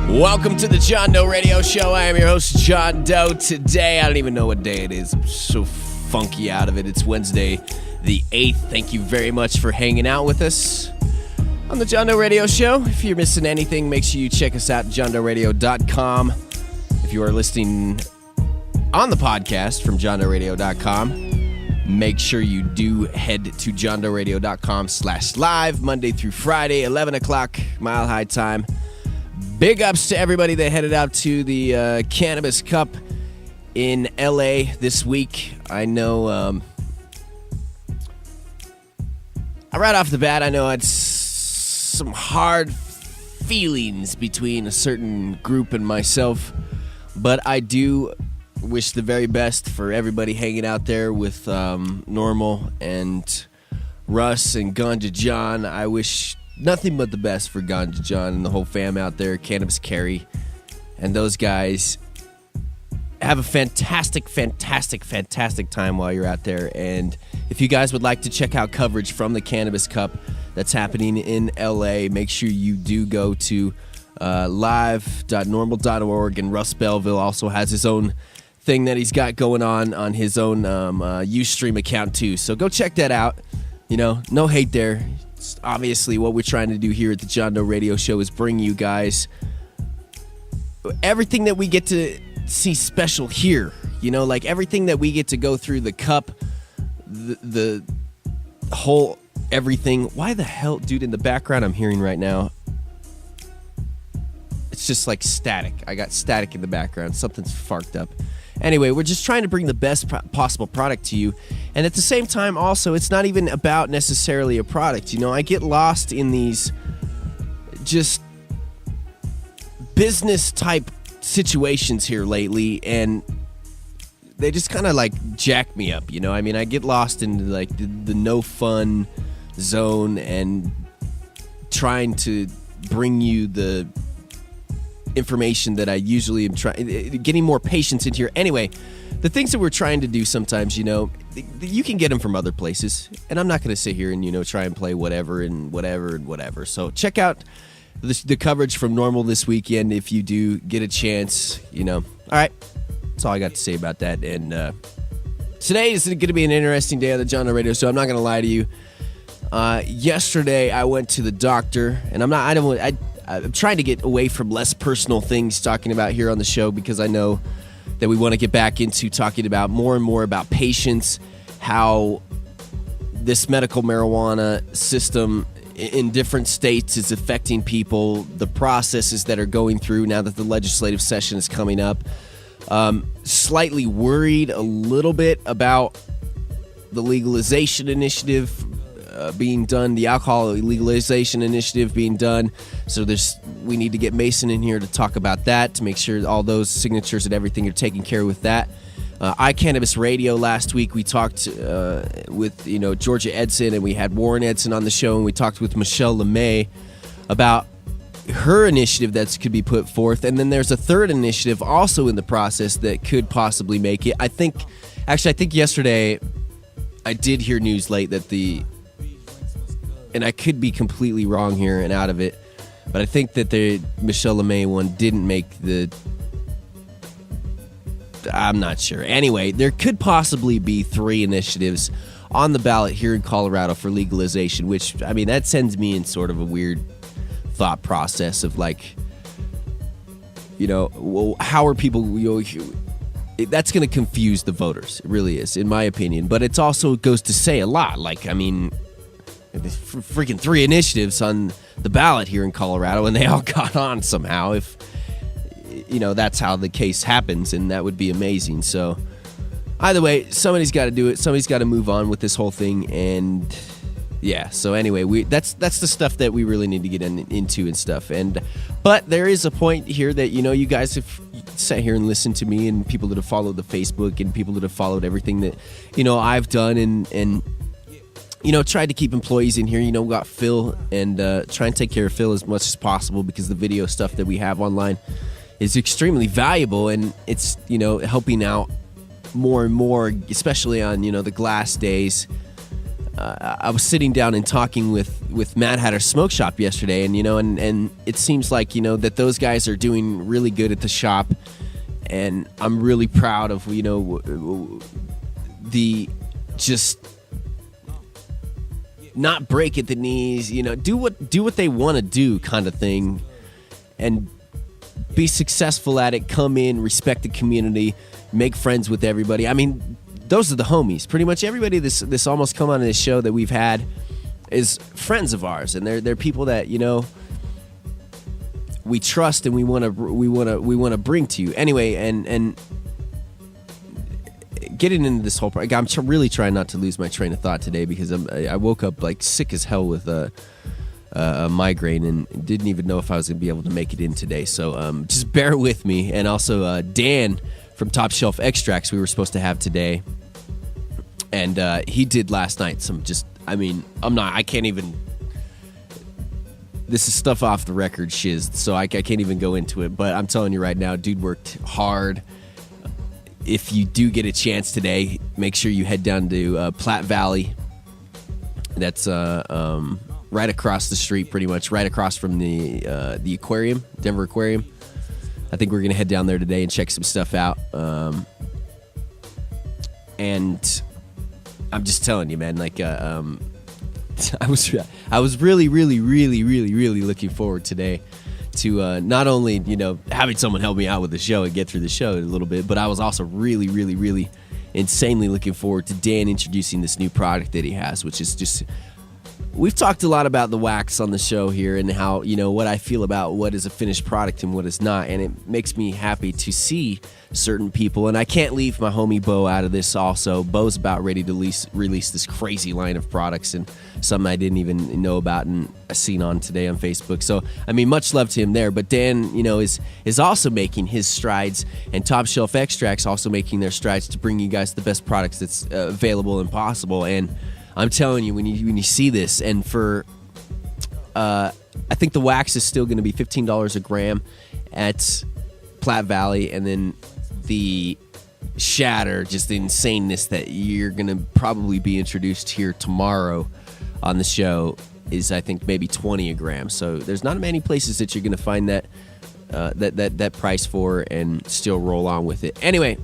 Welcome to the John Doe Radio Show. I am your host, John Doe. Today, I don't even know what day it is. I'm so funky out of it. It's Wednesday, the 8th. Thank you very much for hanging out with us on the John Doe Radio Show. If you're missing anything, make sure you check us out at johndoeradio.com. If you are listening on the podcast from johndoeradio.com, make sure you do head to johndoeradio.com/live Monday through Friday, 11 o'clock, Mile High Time. Big ups to everybody that headed out to the Cannabis Cup in LA this week. I know, right off the bat, I know it's some hard feelings between a certain group and myself, but I do wish the very best for everybody hanging out there with Normal and Russ and Ganja John. I wish nothing but the best for Ganja John and the whole fam out there, Cannabis Carry, and those guys. Have a fantastic time while you're out there. And if you guys would like to check out coverage from the Cannabis Cup that's happening in LA, make sure you do go to live.normal.org. And Russ Belville also has his own thing that he's got going on his own Ustream account too. So go check that out. You know, no hate there. Obviously, what we're trying to do here at the John Doe Radio Show is bring you guys everything that we get to see special here. You know, like everything that we get to go through the cup, the whole everything. Why the hell, dude, in the background I'm hearing right now, it's just like static. I got static in the background. Something's fucked up. Anyway, we're just trying to bring the best possible product to you. And at the same time, also, it's not even about necessarily a product. You know, I get lost in these just business-type situations here lately, and they just kind of, like, jack me up, you know? I mean, I get lost in, like, the no-fun zone and trying to bring you the information that I usually am trying, getting more patience into here. Anyway, the things that we're trying to do sometimes, you know, you can get them from other places, and I'm not going to sit here and, you know, try and play whatever. So check out the coverage from Normal this weekend if you do get a chance, you know. All right, that's all I got to say about that. And today is going to be an interesting day on the John Doe Radio Show. I'm not going to lie to you. Yesterday I went to the doctor, and I'm trying to get away from less personal things talking about here on the show, because I know that we want to get back into talking about more and more about patients, how this medical marijuana system in different states is affecting people, the processes that are going through now that the legislative session is coming up. Slightly worried a little bit about the legalization initiative being done, the alcohol legalization initiative being done. So we need to get Mason in here to talk about that, to make sure all those signatures and everything are taken care of with that. iCannabis Radio last week, we talked with, you know, Georgia Edson, and we had Warren Edson on the show, and we talked with Michelle LeMay about her initiative that could be put forth. And then there's a third initiative also in the process that could possibly make it. I think yesterday I did hear news late that and I could be completely wrong here and out of it, but I think that the Michelle LeMay one didn't make I'm not sure. Anyway, there could possibly be 3 initiatives on the ballot here in Colorado for legalization, which, I mean, that sends me in sort of a weird thought process of, like, you know, well, how are people, you know, that's going to confuse the voters. It really is, in my opinion. But it also goes to say a lot. Like, I mean, freaking 3 initiatives on the ballot here in Colorado, and they all got on somehow. If, you know, that's how the case happens, and that would be amazing. So either way, somebody's got to do it. Somebody's got to move on with this whole thing. And yeah, so anyway, that's the stuff that we really need to get into and stuff. But there is a point here that, you know, you guys have sat here and listened to me, and people that have followed the Facebook, and people that have followed everything that, you know, I've done, and you know, tried to keep employees in here. You know, we got Phil, and try and take care of Phil as much as possible, because the video stuff that we have online is extremely valuable, and it's, you know, helping out more and more, especially on, you know, the glass days. I was sitting down and talking with Mad Hatter Smoke Shop yesterday, and and it seems like that those guys are doing really good at the shop, and I'm really proud of the just not break at the knees, do what they want to do kind of thing, and be successful at it. Come in, respect the community, make friends with everybody. I mean, those are the homies. Pretty much everybody this almost come on this show that we've had is friends of ours, and they're people that we trust and we want to bring to you anyway. And getting into this whole I'm really trying not to lose my train of thought today, because I woke up like sick as hell with a migraine and didn't even know if I was going to be able to make it in today. So just bear with me. And also Dan from Top Shelf Extracts we were supposed to have today, and he did last night some I can't even, this is stuff off the record shiz, so I can't even go into it, but I'm telling you right now, dude worked hard. If you do get a chance today, make sure you head down to Platte Valley. That's right across the street, pretty much right across from the aquarium, Denver Aquarium. I think we're gonna head down there today and check some stuff out. And I'm just telling you, man, like I was really looking forward today to not only having someone help me out with the show and get through the show a little bit, but I was also really insanely looking forward to Dan introducing this new product that he has, which is just, we've talked a lot about the wax on the show here and how what I feel about what is a finished product and what is not, and it makes me happy to see certain people, and I can't leave my homie Bo out of this also. Bo's about ready to release this crazy line of products, and something I didn't even know about and I seen on today on Facebook. So I mean, much love to him there. But Dan is also making his strides, and Top Shelf Extracts also making their strides to bring you guys the best products that's available and possible. And I'm telling you, when you see this, and for I think the wax is still going to be $15 a gram at Platte Valley, and then the shatter, just the insaneness that you're going to probably be introduced here tomorrow on the show, is I think maybe 20 a gram. So there's not many places that you're going to find that price for and still roll on with it. Anyway,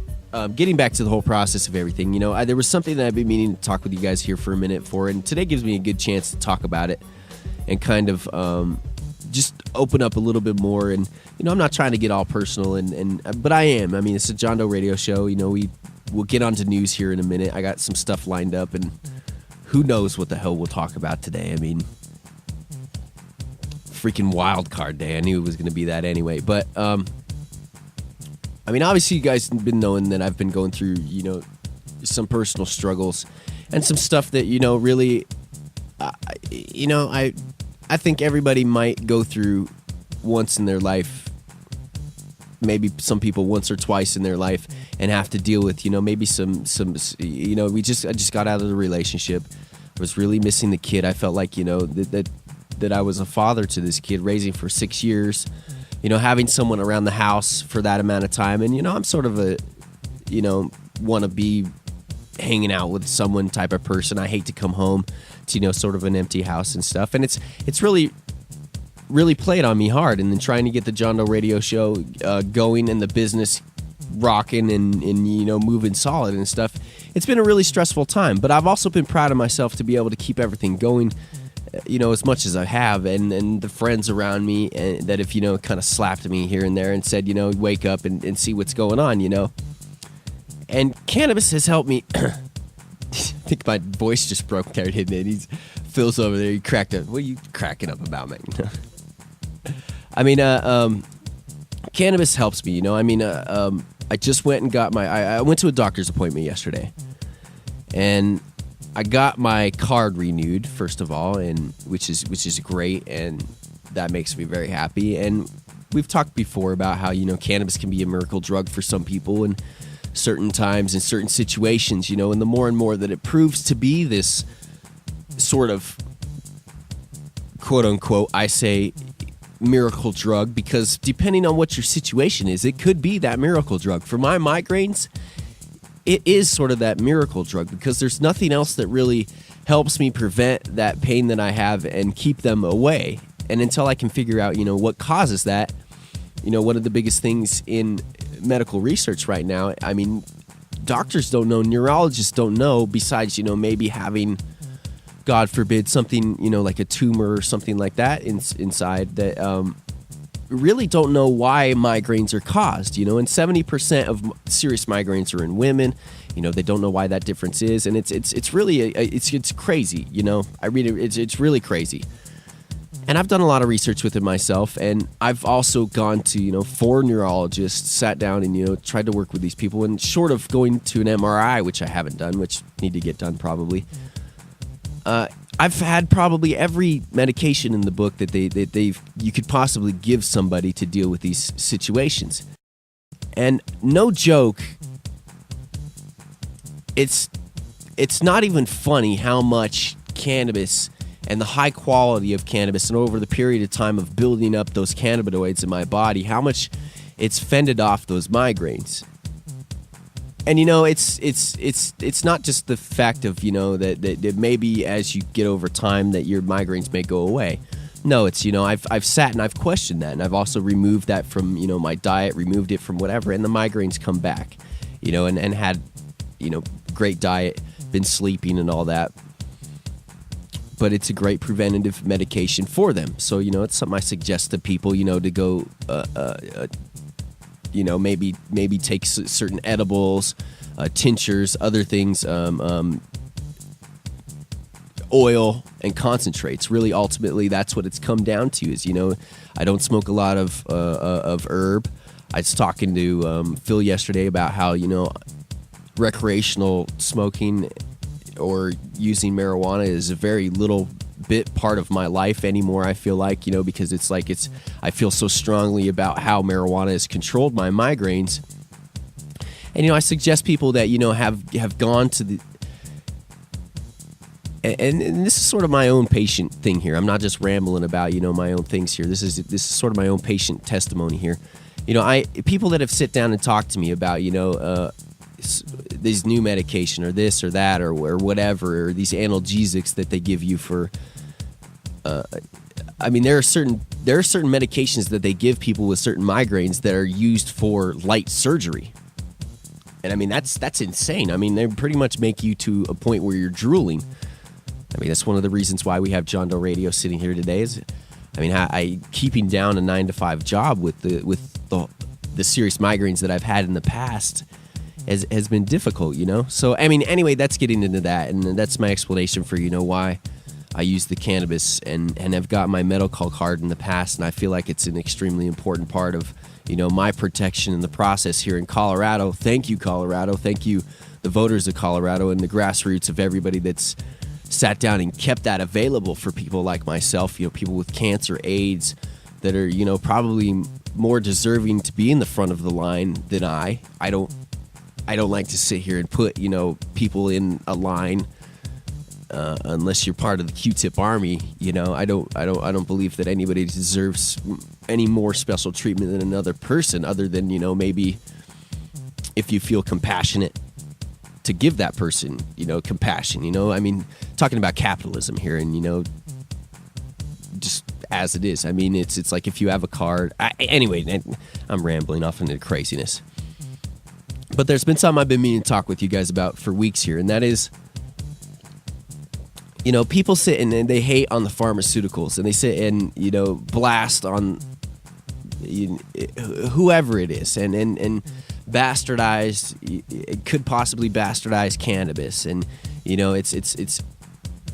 getting back to the whole process of everything, there was something that I've been meaning to talk with you guys here for a minute for, and today gives me a good chance to talk about it and kind of just open up a little bit more. And I'm not trying to get all personal, but I am. I mean, it's a John Doe radio show. We'll get onto news here in a minute. I got some stuff lined up, and who knows what the hell we'll talk about today. I mean, freaking wild card day. I knew it was going to be that anyway. But I mean, obviously, you guys have been knowing that I've been going through, some personal struggles and some stuff that, really, I think everybody might go through once in their life, maybe some people once or twice in their life, and have to deal with, maybe some, I just got out of the relationship. I was really missing the kid. I felt like, that I was a father to this kid, raising for 6 years, having someone around the house for that amount of time. And, I'm sort of a, want to be hanging out with someone type of person. I hate to come home to, sort of an empty house and stuff. And it's really played on me hard. And then trying to get the John Doe radio show going and the business rocking and moving solid and stuff. It's been a really stressful time, but I've also been proud of myself to be able to keep everything going, as much as I have, and the friends around me that have, kind of slapped me here and there and said, wake up and see what's going on, And cannabis has helped me. I think my voice just broke there, didn't it? Phil's over there. He cracked up. What are you cracking up about, man? I mean, cannabis helps me, I mean, I just went and got I went to a doctor's appointment yesterday, and I got my card renewed, first of all, and which is great, and that makes me very happy. And we've talked before about how, cannabis can be a miracle drug for some people in certain times and certain situations, and the more and more that it proves to be this sort of quote unquote, I say, miracle drug, because depending on what your situation is, it could be that miracle drug. For my migraines, it is sort of that miracle drug, because there's nothing else that really helps me prevent that pain that I have and keep them away. And until I can figure out, what causes that, one of the biggest things in medical research right now, I mean, doctors don't know, neurologists don't know, besides, maybe having, God forbid, something, like a tumor or something like that inside that really don't know why migraines are caused, and 70% of serious migraines are in women. They don't know why that difference is, and it's really it's crazy. I read it, it's really crazy. And I've done a lot of research with it myself, and I've also gone to 4 neurologists, sat down and tried to work with these people. And short of going to an MRI, which I haven't done, which need to get done probably, I've had probably every medication in the book that you could possibly give somebody to deal with these situations. And no joke, it's not even funny how much cannabis and the high quality of cannabis, and over the period of time of building up those cannabinoids in my body, how much it's fended off those migraines. And it's not just the fact of that maybe as you get over time that your migraines may go away. No, it's I've sat and I've questioned that, and I've also removed that from my diet, removed it from whatever, and the migraines come back, and had great diet, been sleeping and all that. But it's a great preventative medication for them. So it's something I suggest to people to go maybe take certain edibles, tinctures, other things, oil and concentrates. Really, ultimately, that's what it's come down to. Is I don't smoke a lot of herb. I was talking to Phil yesterday about how recreational smoking or using marijuana is a very little bit part of my life anymore. I feel like, because I feel so strongly about how marijuana has controlled my migraines. And, I suggest people that, have gone to the, and this is sort of my own patient thing here. I'm not just rambling about, my own things here. This is sort of my own patient testimony here. People that have sit down and talked to me about, these new medication or this or that or whatever, or these analgesics that they give you for there are certain medications that they give people with certain migraines that are used for light surgery. And that's insane. They pretty much make you to a point where you're drooling. That's one of the reasons why we have John Doe Radio sitting here today is I keeping down a 9-to-5 job with the serious migraines that I've had in the past has been difficult, So, anyway, that's getting into that, and that's my explanation for, why I use the cannabis and have got my medical card in the past, and I feel like it's an extremely important part of, my protection in the process here in Colorado. Thank you, Colorado. Thank you, the voters of Colorado, and the grassroots of everybody that's sat down and kept that available for people like myself, people with cancer, AIDS, that are, probably more deserving to be in the front of the line than I don't like to sit here and put, people in a line unless you're part of the Q-tip army. I don't believe that anybody deserves any more special treatment than another person, other than, maybe if you feel compassionate to give that person, compassion, talking about capitalism here and, just as it is. It's like if you have a card. Anyway, I'm rambling off into craziness. But there's been something I've been meaning to talk with you guys about for weeks here, and that is, people sit and they hate on the pharmaceuticals, and they sit and, blast on whoever it is, and bastardize, it could possibly bastardize cannabis, and, it's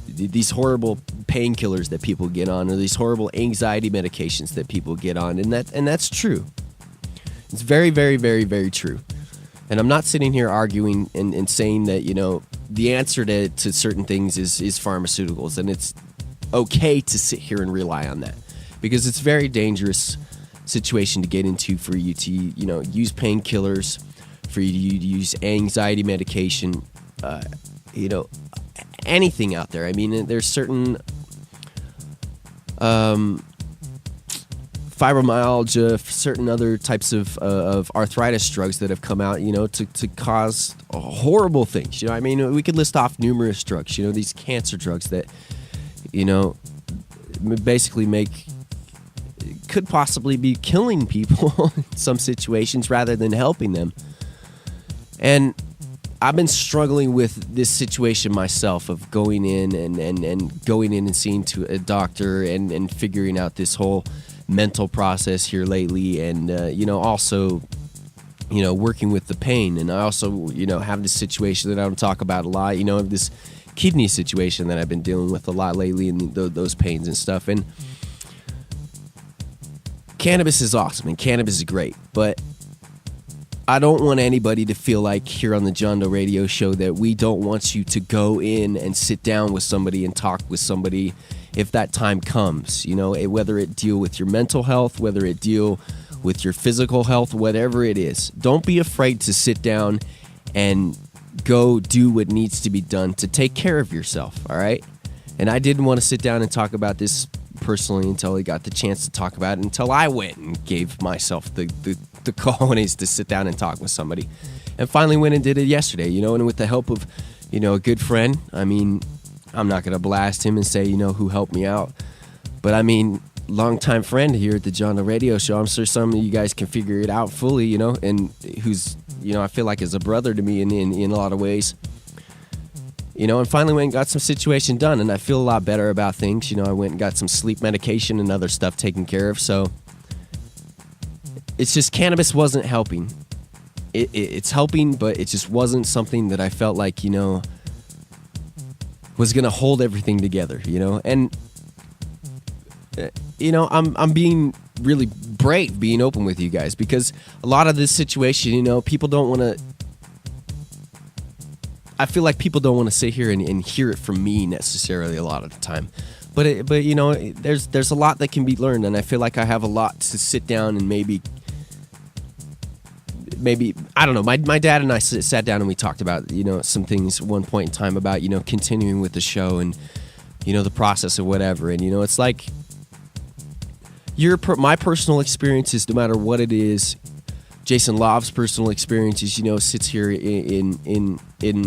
these horrible painkillers that people get on, or these horrible anxiety medications that people get on, and that's true. It's very, very, very, very true. And I'm not sitting here arguing and saying that, the answer to certain things is pharmaceuticals. And it's okay to sit here and rely on that, because it's a very dangerous situation to get into for you to, use painkillers, for you to use anxiety medication, anything out there. There's certain fibromyalgia, certain other types of arthritis drugs that have come out, to cause horrible things. I mean, we could list off numerous drugs, these cancer drugs that, basically could possibly be killing people in some situations rather than helping them. And I've been struggling with this situation myself of going in and going in and seeing to a doctor and figuring out this whole mental process here lately, and also working with the pain. And I also have this situation that I don't talk about a lot, this kidney situation that I've been dealing with a lot lately, and those pains and stuff. And cannabis is awesome and cannabis is great, but I don't want anybody to feel like here on the John Doe Radio Show that we don't want you to go in and sit down with somebody and talk with somebody if that time comes, whether it deal with your mental health, whether it deal with your physical health, whatever it is. Don't be afraid to sit down and go do what needs to be done to take care of yourself, all right? And I didn't want to sit down and talk about this personally until I got the chance to talk about it, until I went and gave myself the cojones to sit down and talk with somebody. And finally went and did it yesterday, and with the help of, a good friend. I mean, I'm not going to blast him and say, who helped me out. But I mean, longtime friend here at the John Doe Radio Show. I'm sure some of you guys can figure it out fully, and who's, I feel like is a brother to me in a lot of ways. And finally went and got some situation done, and I feel a lot better about things. I went and got some sleep medication and other stuff taken care of. So it's just cannabis wasn't helping. It's helping, but it just wasn't something that I felt like, was going to hold everything together, And, I'm being really brave being open with you guys, because a lot of this situation, people don't want to, I feel like people don't want to sit here and hear it from me necessarily a lot of the time. But there's a lot that can be learned, and I feel like I have a lot to sit down and maybe I don't know. My dad and I sat down and we talked about some things at one point in time about continuing with the show and the process or whatever. And it's like my personal experiences, no matter what it is. Jason Love's personal experiences, sits here in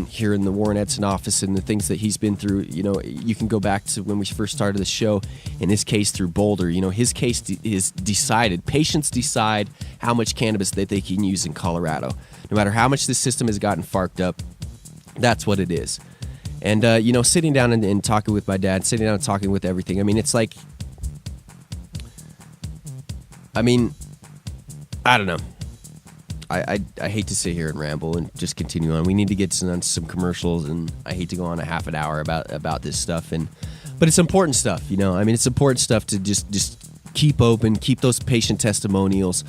here in the Warren Edson office, and the things that he's been through. You can go back to when we first started the show. In his case, through Boulder, his case is decided. Patients decide how much cannabis that they can use in Colorado. No matter how much the system has gotten farked up, that's what it is. And sitting down and talking with my dad, sitting down and talking with everything. I mean, it's like, I don't know. I hate to sit here and ramble and just continue on. We need to get on some commercials, and I hate to go on a half an hour about this stuff. But it's important stuff, it's important stuff to just keep open, keep those patient testimonials.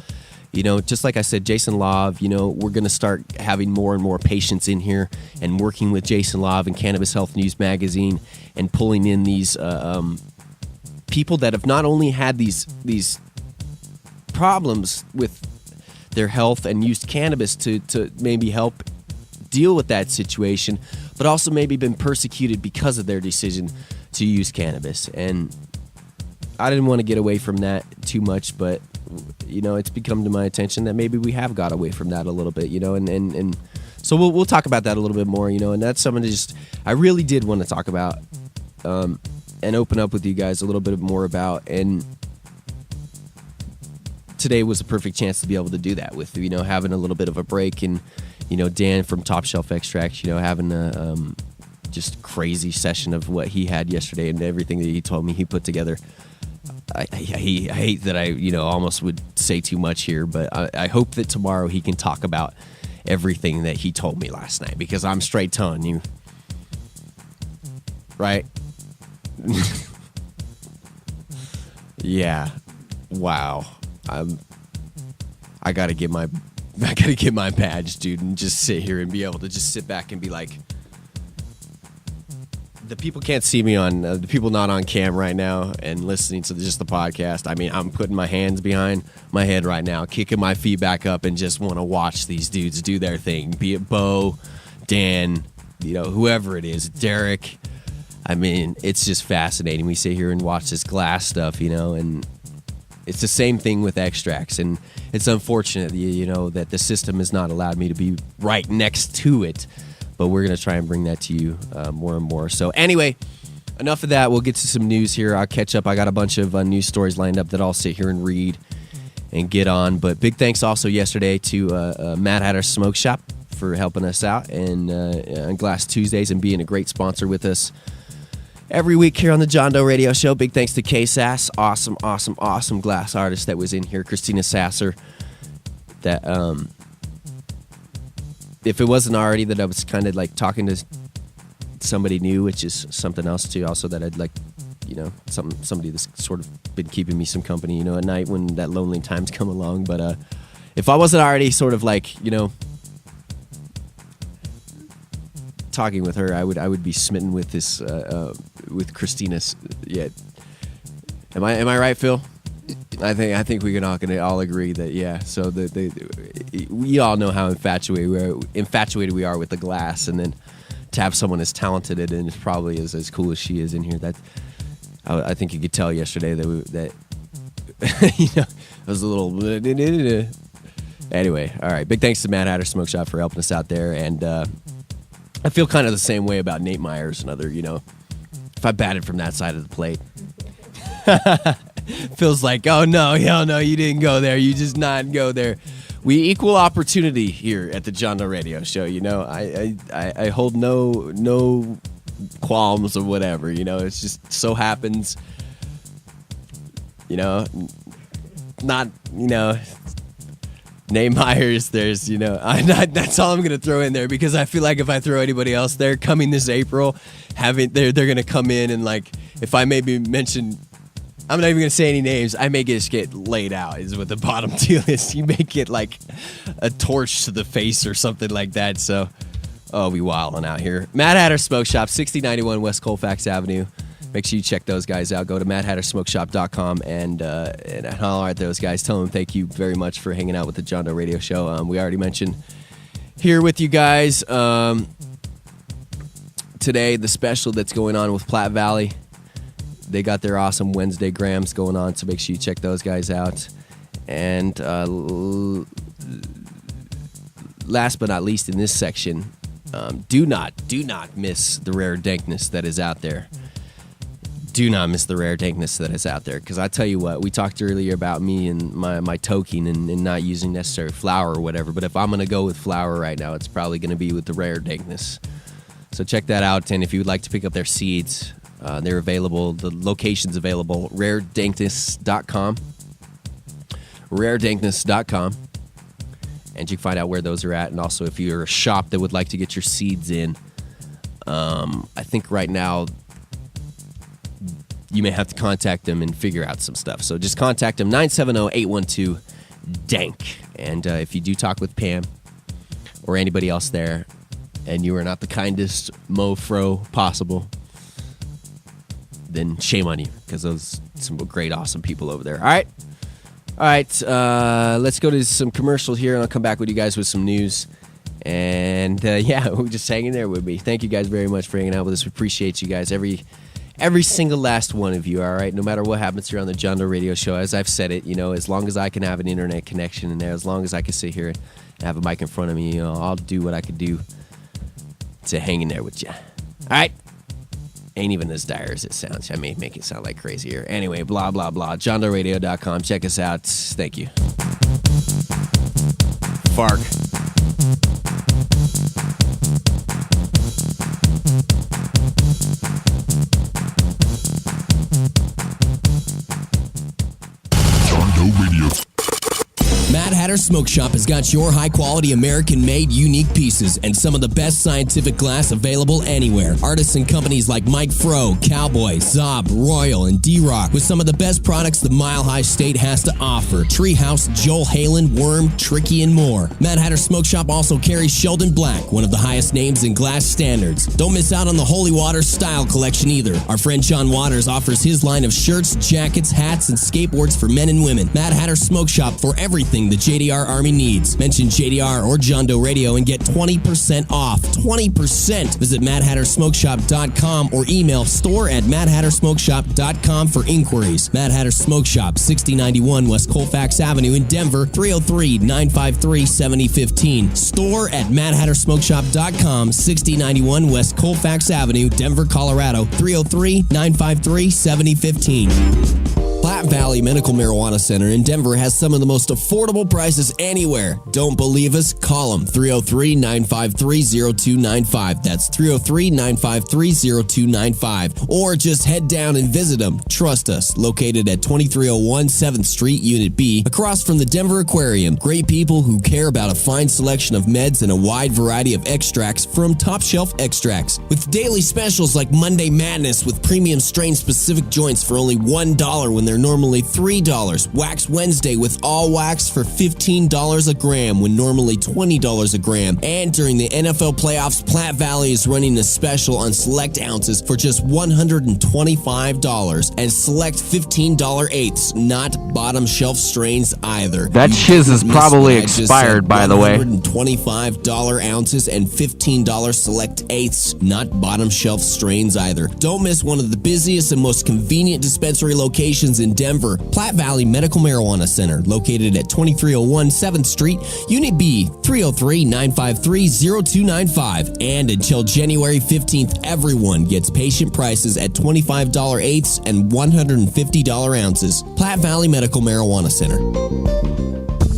Just like I said, Jason Love, we're going to start having more and more patients in here and working with Jason Love and Cannabis Health News Magazine and pulling in these people that have not only had these problems with their health and used cannabis to maybe help deal with that situation, but also maybe been persecuted because of their decision to use cannabis. And I didn't want to get away from that too much, but it's become to my attention that maybe we have got away from that a little bit, and so we'll talk about that a little bit more, and that's something I really did want to talk about and open up with you guys a little bit more about. And today was a perfect chance to be able to do that with, having a little bit of a break, and, Dan from Top Shelf Extracts, having a just crazy session of what he had yesterday and everything that he told me he put together. I hate that I, almost would say too much here, but I hope that tomorrow he can talk about everything that he told me last night, because I'm straight telling you, right? Yeah. Wow. I gotta get my badge, dude, and just sit here and be able to just sit back and be like, the people can't see me on the people not on cam right now and listening to just the podcast. I mean, I'm putting my hands behind my head right now, kicking my feet back up, and just want to watch these dudes do their thing. Be it Bo, Dan, whoever it is, Derek. I mean, it's just fascinating. We sit here and watch this glass stuff, and It's the same thing with extracts, and it's unfortunate, that the system has not allowed me to be right next to it, but we're going to try and bring that to you more and more. So anyway, enough of that. We'll get to some news here. I'll catch up. I got a bunch of news stories lined up that I'll sit here and read and get on, but big thanks also yesterday to Mad Hatter Smoke Shop for helping us out and on Glass Tuesdays and being a great sponsor with us every week here on the John Doe Radio Show. Big thanks to K-Sass, awesome glass artist that was in here, Christina Sasser. That if it wasn't already that I was kind of like talking to somebody new, which is something else too. Also that I'd like, somebody that's sort of been keeping me some company, at night when that lonely times come along. But if I wasn't already sort of like, talking with her, I would be smitten with this with Christina. Yeah, am I right, Phil? I think we can all agree that, yeah. So we all know how infatuated we are with the glass, and then to have someone as talented and as probably as cool as she is in here, that I think you could tell yesterday that it was a little. Anyway, all right. Big thanks to Mad Hatter Smoke Shop for helping us out there, and I feel kind of the same way about Nate Myers and other. If I batted from that side of the plate. Feels like, oh no, hell no, you didn't go there. You just not go there. We equal opportunity here at the John Doe Radio Show. I hold no qualms or whatever. It's just so happens. Not Nate Myers. There's that's all I'm gonna throw in there, because I feel like if I throw anybody else there coming this April, they're gonna come in and, like, if I maybe mention. I'm not even going to say any names. I may just get laid out is what the bottom deal is. You may get like a torch to the face or something like that. So, we wilding out here. Mad Hatter Smoke Shop, 6091 West Colfax Avenue. Make sure you check those guys out. Go to madhattersmokeshop.com and holler at those guys. Tell them thank you very much for hanging out with the John Doe Radio Show. We already mentioned here with you guys today the special that's going on with Platte Valley. They got their awesome Wednesday grams going on, so make sure you check those guys out. And last but not least in this section, do not miss the rare dankness that is out there. Do not miss the rare dankness that is out there, because I tell you what, we talked earlier about me and my toking and not using necessary flour or whatever, but if I'm going to go with flour right now, it's probably going to be with the rare dankness. So check that out, and if you would like to pick up their seeds, they're available. The location's available. RareDankness.com. RareDankness.com. And you can find out where those are at. And also, if you're a shop that would like to get your seeds in, I think right now you may have to contact them and figure out some stuff. So just contact them, 970-812-DANK. And if you do talk with Pam or anybody else there, and you are not the kindest mofro possible, then shame on you, because those some great, awesome people over there. All right. Let's go to some commercial here, and I'll come back with you guys with some news. And we're just hanging there with me. Thank you guys very much for hanging out with us. We appreciate you guys, every single last one of you. All right, no matter what happens here on the John Doe Radio Show, as I've said it, as long as I can have an internet connection in there, as long as I can sit here and have a mic in front of me, I'll do what I could do to hang in there with you. All right. Ain't even as dire as it sounds. I may make it sound like crazy here. Anyway, blah, blah, blah. JohnDoeRadio.com. Check us out. Thank you. Fark. John Doe Radio. Mad Hatter Smoke Shop has got your high-quality, American-made, unique pieces and some of the best scientific glass available anywhere. Artists and companies like Mike Fro, Cowboy, Zob, Royal, and D-Rock with some of the best products the Mile High State has to offer. Treehouse, Joel Halen, Worm, Tricky, and more. Mad Hatter Smoke Shop also carries Sheldon Black, one of the highest names in glass standards. Don't miss out on the Holy Water style collection either. Our friend John Waters offers his line of shirts, jackets, hats, and skateboards for men and women. Mad Hatter Smoke Shop for everything the JDR JDR Army needs. Mention JDR or John Doe Radio and get 20% off. 20%. Visit MadHatterSmokeShop.com or email store@MadHatterSmokeShop.com for inquiries. Mad Hatter Smoke Shop, 6091 West Colfax Avenue in Denver, 303-953-7015. Store at MadHatterSmokeShop.com, 6091 West Colfax Avenue, Denver, Colorado, 303-953-7015. Platte Valley Medical Marijuana Center in Denver has some of the most affordable prices anywhere. Don't believe us? Call them, 303-953-0295. That's 303-953-0295. Or just head down and visit them. Trust us. Located at 2301 7th Street, Unit B, across from the Denver Aquarium. Great people who care about a fine selection of meds and a wide variety of extracts from top shelf extracts. With daily specials like Monday Madness with premium strain specific joints for only $1 when they're normally $3. Wax Wednesday with all wax for $15 a gram when normally $20 a gram. And during the NFL playoffs, Platte Valley is running a special on select ounces for just $125 and select $15 eighths, not bottom shelf strains either. That shiz is probably expired, by the way. $125 ounces and $15 select eighths, not bottom shelf strains either. Don't miss one of the busiest and most convenient dispensary locations in Denver, Platte Valley Medical Marijuana Center, located at 2301 7th Street, Unit B, 303-953-0295. And until January 15th, everyone gets patient prices at $25 eighths and $150 ounces. Platte Valley Medical Marijuana Center.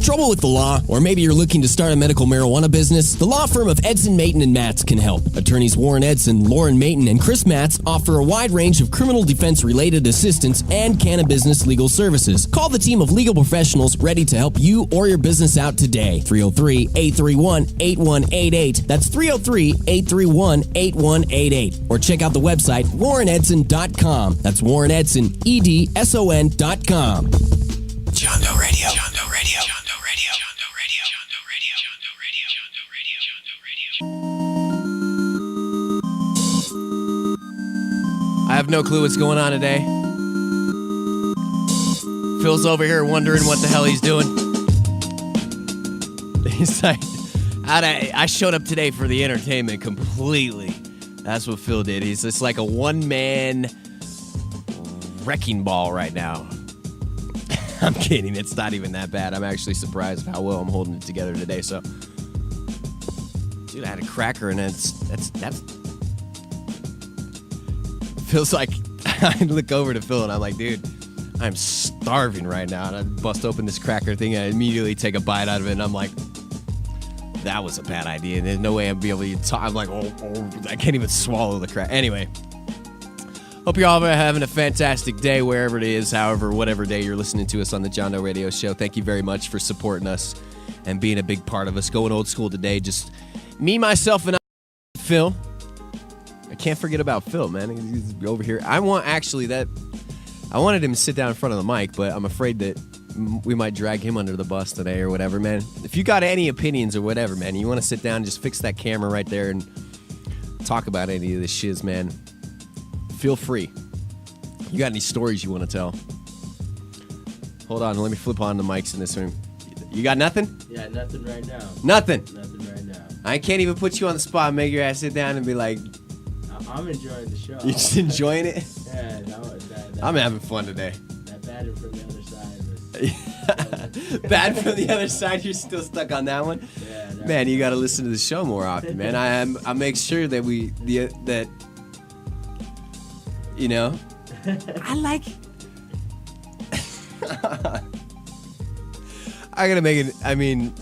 Trouble with the law, or maybe you're looking to start a medical marijuana business? The law firm of Edson, Mayton, and Matz can help. Attorneys Warren Edson, Lauren Mayton, and Chris Matz offer a wide range of criminal defense-related assistance and cannabis legal services. Call the team of legal professionals ready to help you or your business out today. 303-831-8188. That's 303-831-8188. Or check out the website, warrenedson.com. That's warrenedson.com. John Doe Radio. John Doe Radio. John Doe Radio. John Doe Radio. John Doe Radio. John Doe Radio. John Doe Radio. John Doe Radio. I have no clue what's going on today. Phil's over here wondering what the hell he's doing. He's like, I showed up today for the entertainment completely. That's what Phil did. He's just like a one-man wrecking ball right now. I'm kidding. It's not even that bad. I'm actually surprised how well I'm holding it together today. So, dude, I had a cracker, and that's. Feels like I look over to Phil, and I'm like, dude, I'm starving right now. And I bust open this cracker thing, and I immediately take a bite out of it, and I'm like, that was a bad idea. And there's no way I'd be able to talk. I'm like, oh, I can't even swallow the crack. Anyway. Hope you're all having a fantastic day wherever it is, however, whatever day you're listening to us on the John Doe Radio Show. Thank you very much for supporting us and being a big part of us. Going old school today, just me, myself, and Phil. I can't forget about Phil, man. He's over here. I wanted him to sit down in front of the mic, but I'm afraid that we might drag him under the bus today or whatever, man. If you got any opinions or whatever, man, you want to sit down and just fix that camera right there and talk about any of this shiz, man, feel free. You got any stories you want to tell? Hold on, let me flip on the mics in this room. You got nothing? Yeah, nothing right now. Nothing? Nothing right now. I can't even put you on the spot and make your ass sit down and be like... I'm enjoying the show. You just enjoying it? Yeah, I'm having fun today. That batting from the other side was... Bad from the other side, you're still stuck on that one? Yeah. Man, you got to listen to the show more often, man. I make sure that you know, I like... I gotta make it, I mean,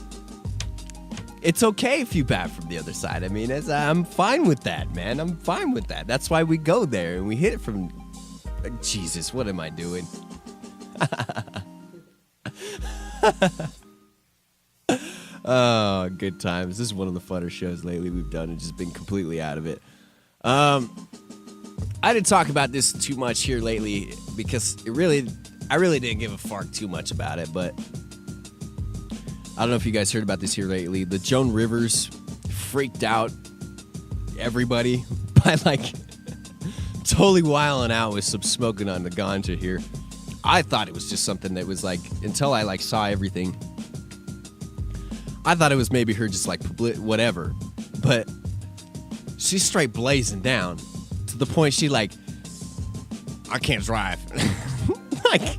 it's okay if you bat from the other side. I mean, I'm fine with that, man. I'm fine with that. That's why we go there and we hit it from... Jesus, what am I doing? Oh, good times. This is one of the funner shows lately we've done and just been completely out of it. I didn't talk about this too much here lately because I really didn't give a fuck too much about it, but I don't know if you guys heard about this here lately. The Joan Rivers freaked out everybody by like totally wilding out with some smoking on the ganja here. I thought it was just something that was like, until I like saw everything I thought it was maybe her just like whatever, but she's straight blazing down to the point she like, I can't drive. Like,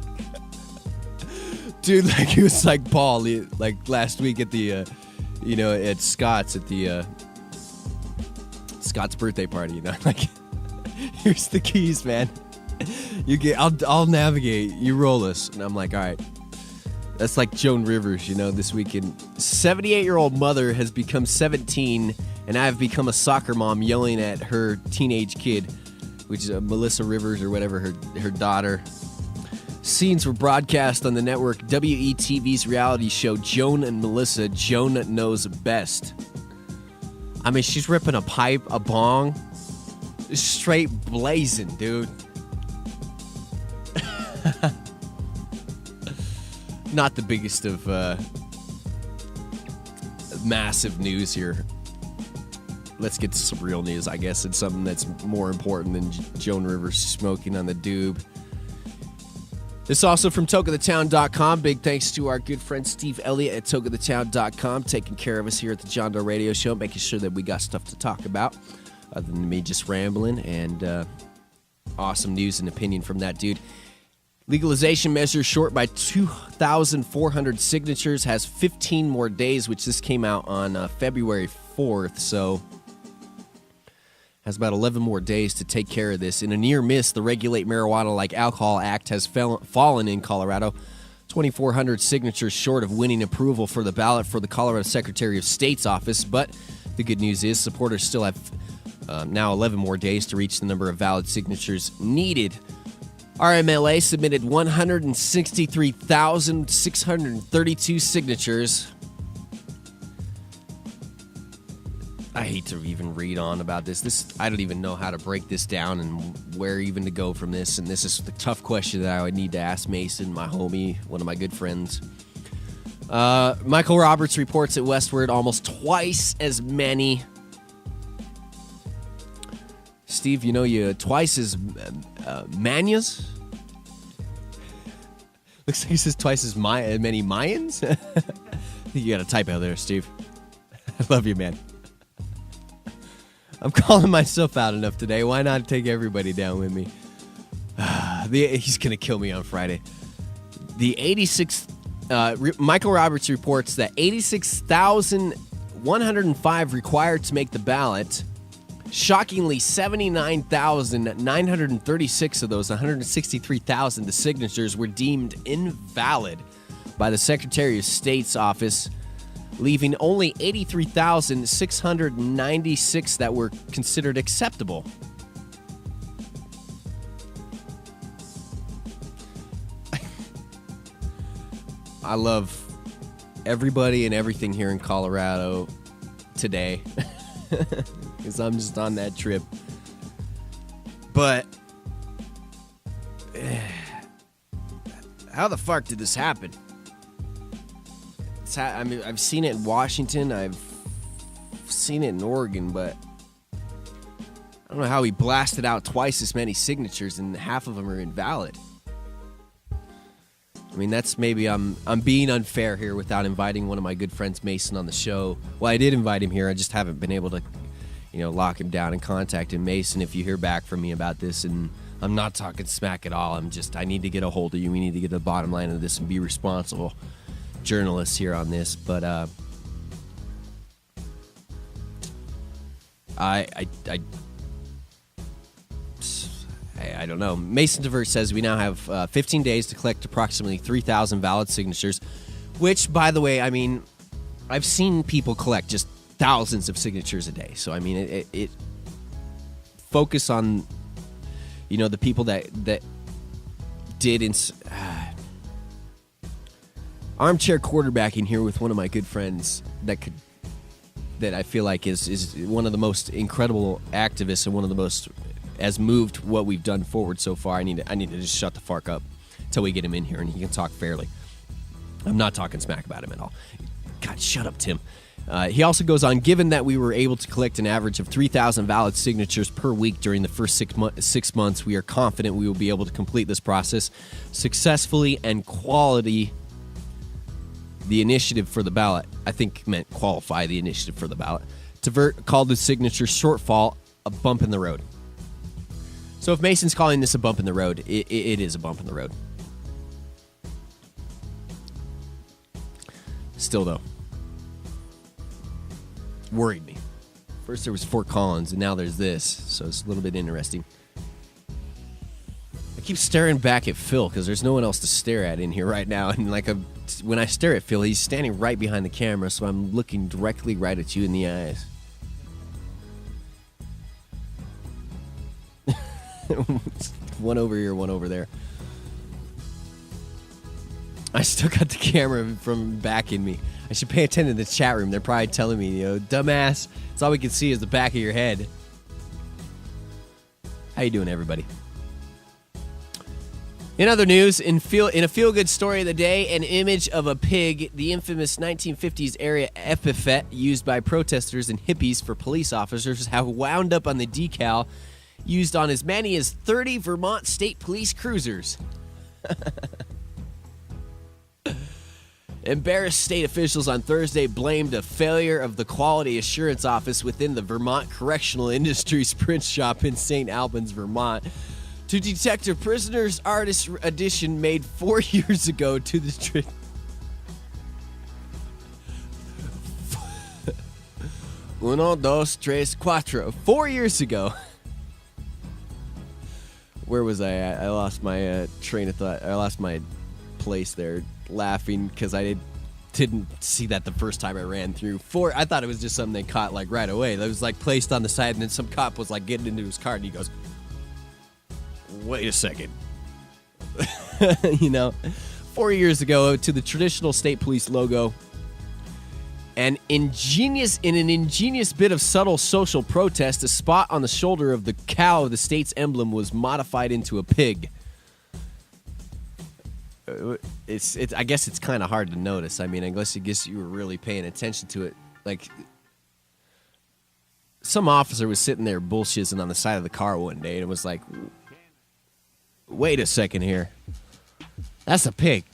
dude, like it was like Paul, like last week at the, at Scott's at the Scott's birthday party. Like, here's the keys, man. I'll navigate. You roll us, and I'm like, all right. That's like Joan Rivers, this weekend. 78-year-old mother has become 17, and I have become a soccer mom yelling at her teenage kid, which is Melissa Rivers or whatever, her daughter. Scenes were broadcast on the network WETV's reality show Joan and Melissa, Joan Knows Best. I mean, she's ripping a pipe, a bong, straight blazing, dude. Not the biggest of massive news here. Let's get to some real news, I guess. It's something that's more important than Joan Rivers smoking on the doob. This is also from TokeOfTheTown.com. Big thanks to our good friend Steve Elliott at TokeOfTheTown.com, taking care of us here at the John Doe Radio Show, making sure that we got stuff to talk about other than me just rambling, and awesome news and opinion from that dude. Legalization measures short by 2,400 signatures, has 15 more days, which this came out on February 4th, so has about 11 more days to take care of this. In a near miss, the Regulate Marijuana Like Alcohol Act has fallen in Colorado, 2,400 signatures short of winning approval for the ballot for the Colorado Secretary of State's office, but the good news is supporters still have now 11 more days to reach the number of valid signatures needed. RMLA submitted 163,632 signatures. I hate to even read on about this. I don't even know how to break this down and where even to go from this. And this is the tough question that I would need to ask Mason, my homie, one of my good friends. Michael Roberts reports at Westward almost twice as many. Steve, you twice as Manias? Looks like he says twice as many Mayans? I think you got a typo there, Steve. I love you, man. I'm calling myself out enough today. Why not take everybody down with me? He's going to kill me on Friday. Michael Roberts reports that 86,105 required to make the ballot. Shockingly, 79,936 of those 163,000 signatures were deemed invalid by the Secretary of State's office, leaving only 83,696 that were considered acceptable. I love everybody and everything here in Colorado today. Because I'm just on that trip. But how the fuck did this happen? I've seen it in Washington. I've seen it in Oregon, but I don't know how he blasted out twice as many signatures and half of them are invalid. I mean, that's maybe I'm being unfair here without inviting one of my good friends, Mason, on the show. Well, I did invite him here. I just haven't been able to, lock him down and contact him. Mason, if you hear back from me about this, and I'm not talking smack at all. I need to get a hold of you. We need to get to the bottom line of this and be responsible journalists here on this. But I don't know. Mason DeVert says we now have 15 days to collect approximately 3,000 valid signatures, which, by the way, I mean, I've seen people collect just thousands of signatures a day. So, I mean, it focus on, the people that did armchair quarterbacking here with one of my good friends that I feel like is one of the most incredible activists and one of the most has moved what we've done forward so far. I need to just shut the fuck up until we get him in here and he can talk fairly. I'm not talking smack about him at all. God, shut up, Tim. He also goes on, given that we were able to collect an average of 3,000 valid signatures per week during the first 6 months, we are confident we will be able to complete this process successfully and quality the initiative for the ballot. I think meant qualify the initiative for the ballot. Tvert called the signature shortfall a bump in the road. So if Mason's calling this a bump in the road, it is a bump in the road. Still, though, worried me. First there was Fort Collins, and now there's this, so it's a little bit interesting. I keep staring back at Phil because there's no one else to stare at in here right now, and when I stare at Phil, he's standing right behind the camera, so I'm looking directly right at you in the eyes. One over here, one over there. I still got the camera from back in me. I should pay attention to the chat room. They're probably telling me, dumbass, it's all we can see is the back of your head. How you doing, everybody? In other news, in a feel-good story of the day, an image of a pig, the infamous 1950s era epithet used by protesters and hippies for police officers, have wound up on the decal used on as many as 30 Vermont State Police cruisers. Embarrassed state officials on Thursday blamed a failure of the Quality Assurance Office within the Vermont Correctional Industries print shop in St. Albans, Vermont, to detect a prisoner's artist edition made 4 years ago to the... 1, 2, 3, 4. 4 years ago. Where was I at? I lost my train of thought. I lost my place there, laughing because I didn't see that the first time I ran through. I thought it was just something they caught right away. That was placed on the side, and then some cop was getting into his car, and he goes, "Wait a second." 4 years ago, to the traditional state police logo. In an ingenious bit of subtle social protest, a spot on the shoulder of the cow of the state's emblem was modified into a pig. I guess it's kind of hard to notice. I guess you were really paying attention to it. Some officer was sitting there bullshitting on the side of the car one day, and it was like, wait a second here. That's a pig.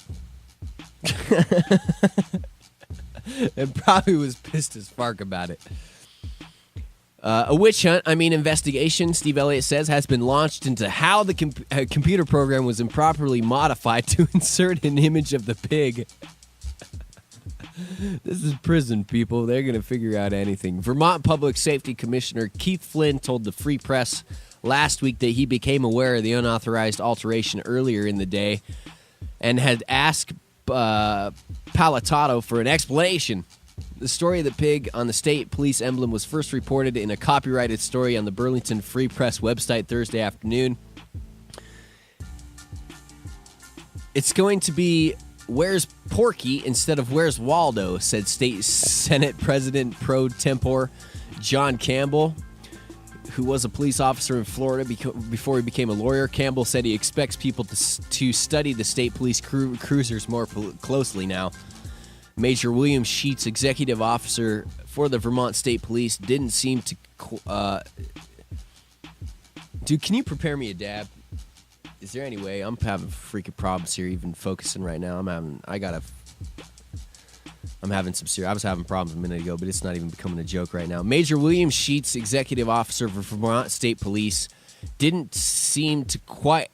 And probably was pissed as fuck about it. A witch hunt, investigation, Steve Elliott says, has been launched into how the computer program was improperly modified to insert an image of the pig. This is prison, people. They're going to figure out anything. Vermont Public Safety Commissioner Keith Flynn told the Free Press last week that he became aware of the unauthorized alteration earlier in the day and had asked Palatato for an explanation. The story of the pig on the state police emblem was first reported in a copyrighted story on the Burlington Free Press website Thursday afternoon. It's going to be "Where's Porky" instead of "Where's Waldo," said State Senate President pro tempore John Campbell, who was a police officer in Florida before he became a lawyer. Campbell said he expects people to study the state police cruisers more closely now. Major William Sheets, executive officer for the Vermont State Police, didn't seem to... Dude, can you prepare me a dab? Is there any way? I'm having freaking problems here even focusing right now. I was having problems a minute ago, but it's not even becoming a joke right now. Major William Sheets, executive officer for Vermont State Police, didn't seem to quite...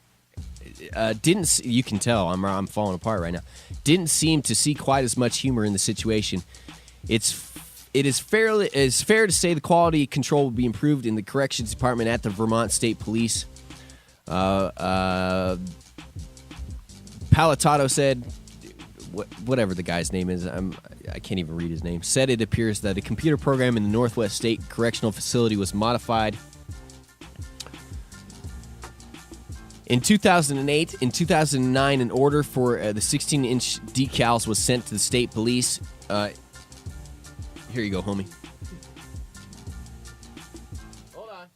you can tell I'm falling apart right now. Didn't seem to see quite as much humor in the situation. It is fair to say the quality control will be improved in the corrections department at the Vermont State Police. Palatato said, whatever the guy's name is, I can't even read his name, said it appears that a computer program in the Northwest State Correctional Facility was modified in 2008. In 2009, an order for the 16-inch decals was sent to the state police. Here you go, homie. Hold on.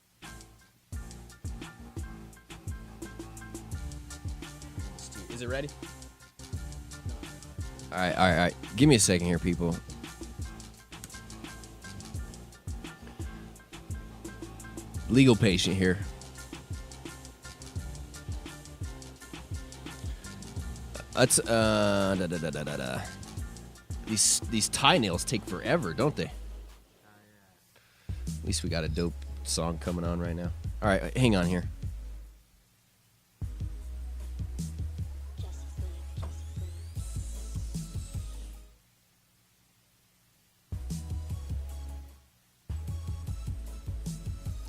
Is it ready? All right. Give me a second here, people. Legal patient here. Let's These tie nails take forever, don't they? At least we got a dope song coming on right now. All right, hang on here.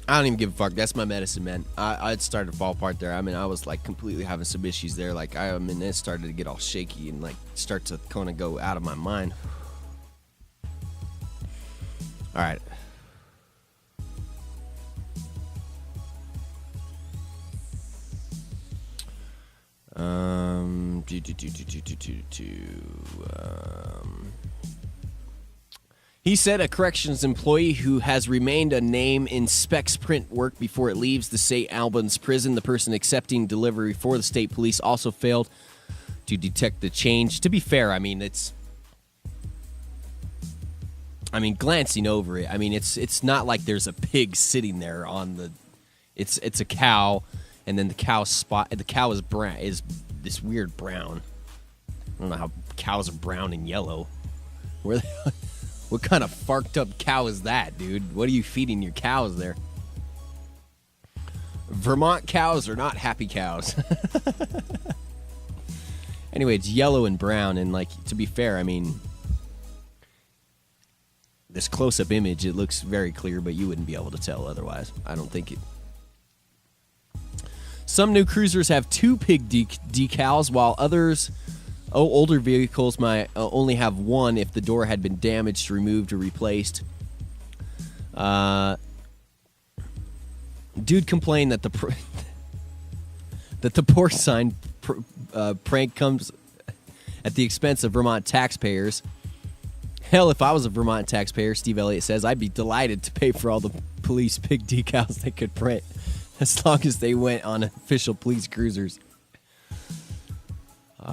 I don't even give a fuck. That's my medicine, man. I started to fall apart there. I mean, I was like completely having some issues there. Like, it started to get all shaky and like start to kind of go out of my mind. All right. He said a corrections employee who has remained a name inspects print work before it leaves the St. Albans prison. The person accepting delivery for the state police also failed to detect the change. To be fair, I mean, glancing over it, I mean, it's not like there's a pig sitting there on the. It's a cow, and then the cow is brown, is this weird brown. I don't know how cows are brown and yellow. What kind of farked up cow is that, dude? What are you feeding your cows there? Vermont cows are not happy cows. Anyway, it's yellow and brown, and like, to be fair, I mean, this close-up image, it looks very clear, but you wouldn't be able to tell otherwise. I don't think it. Some new cruisers have 2 pig decals, while others, older vehicles might only have 1 if the door had been damaged, removed, or replaced. Dude complained that the pork sign prank comes at the expense of Vermont taxpayers. Hell, if I was a Vermont taxpayer, Steve Elliott says, I'd be delighted to pay for all the police pig decals they could print, as long as they went on official police cruisers.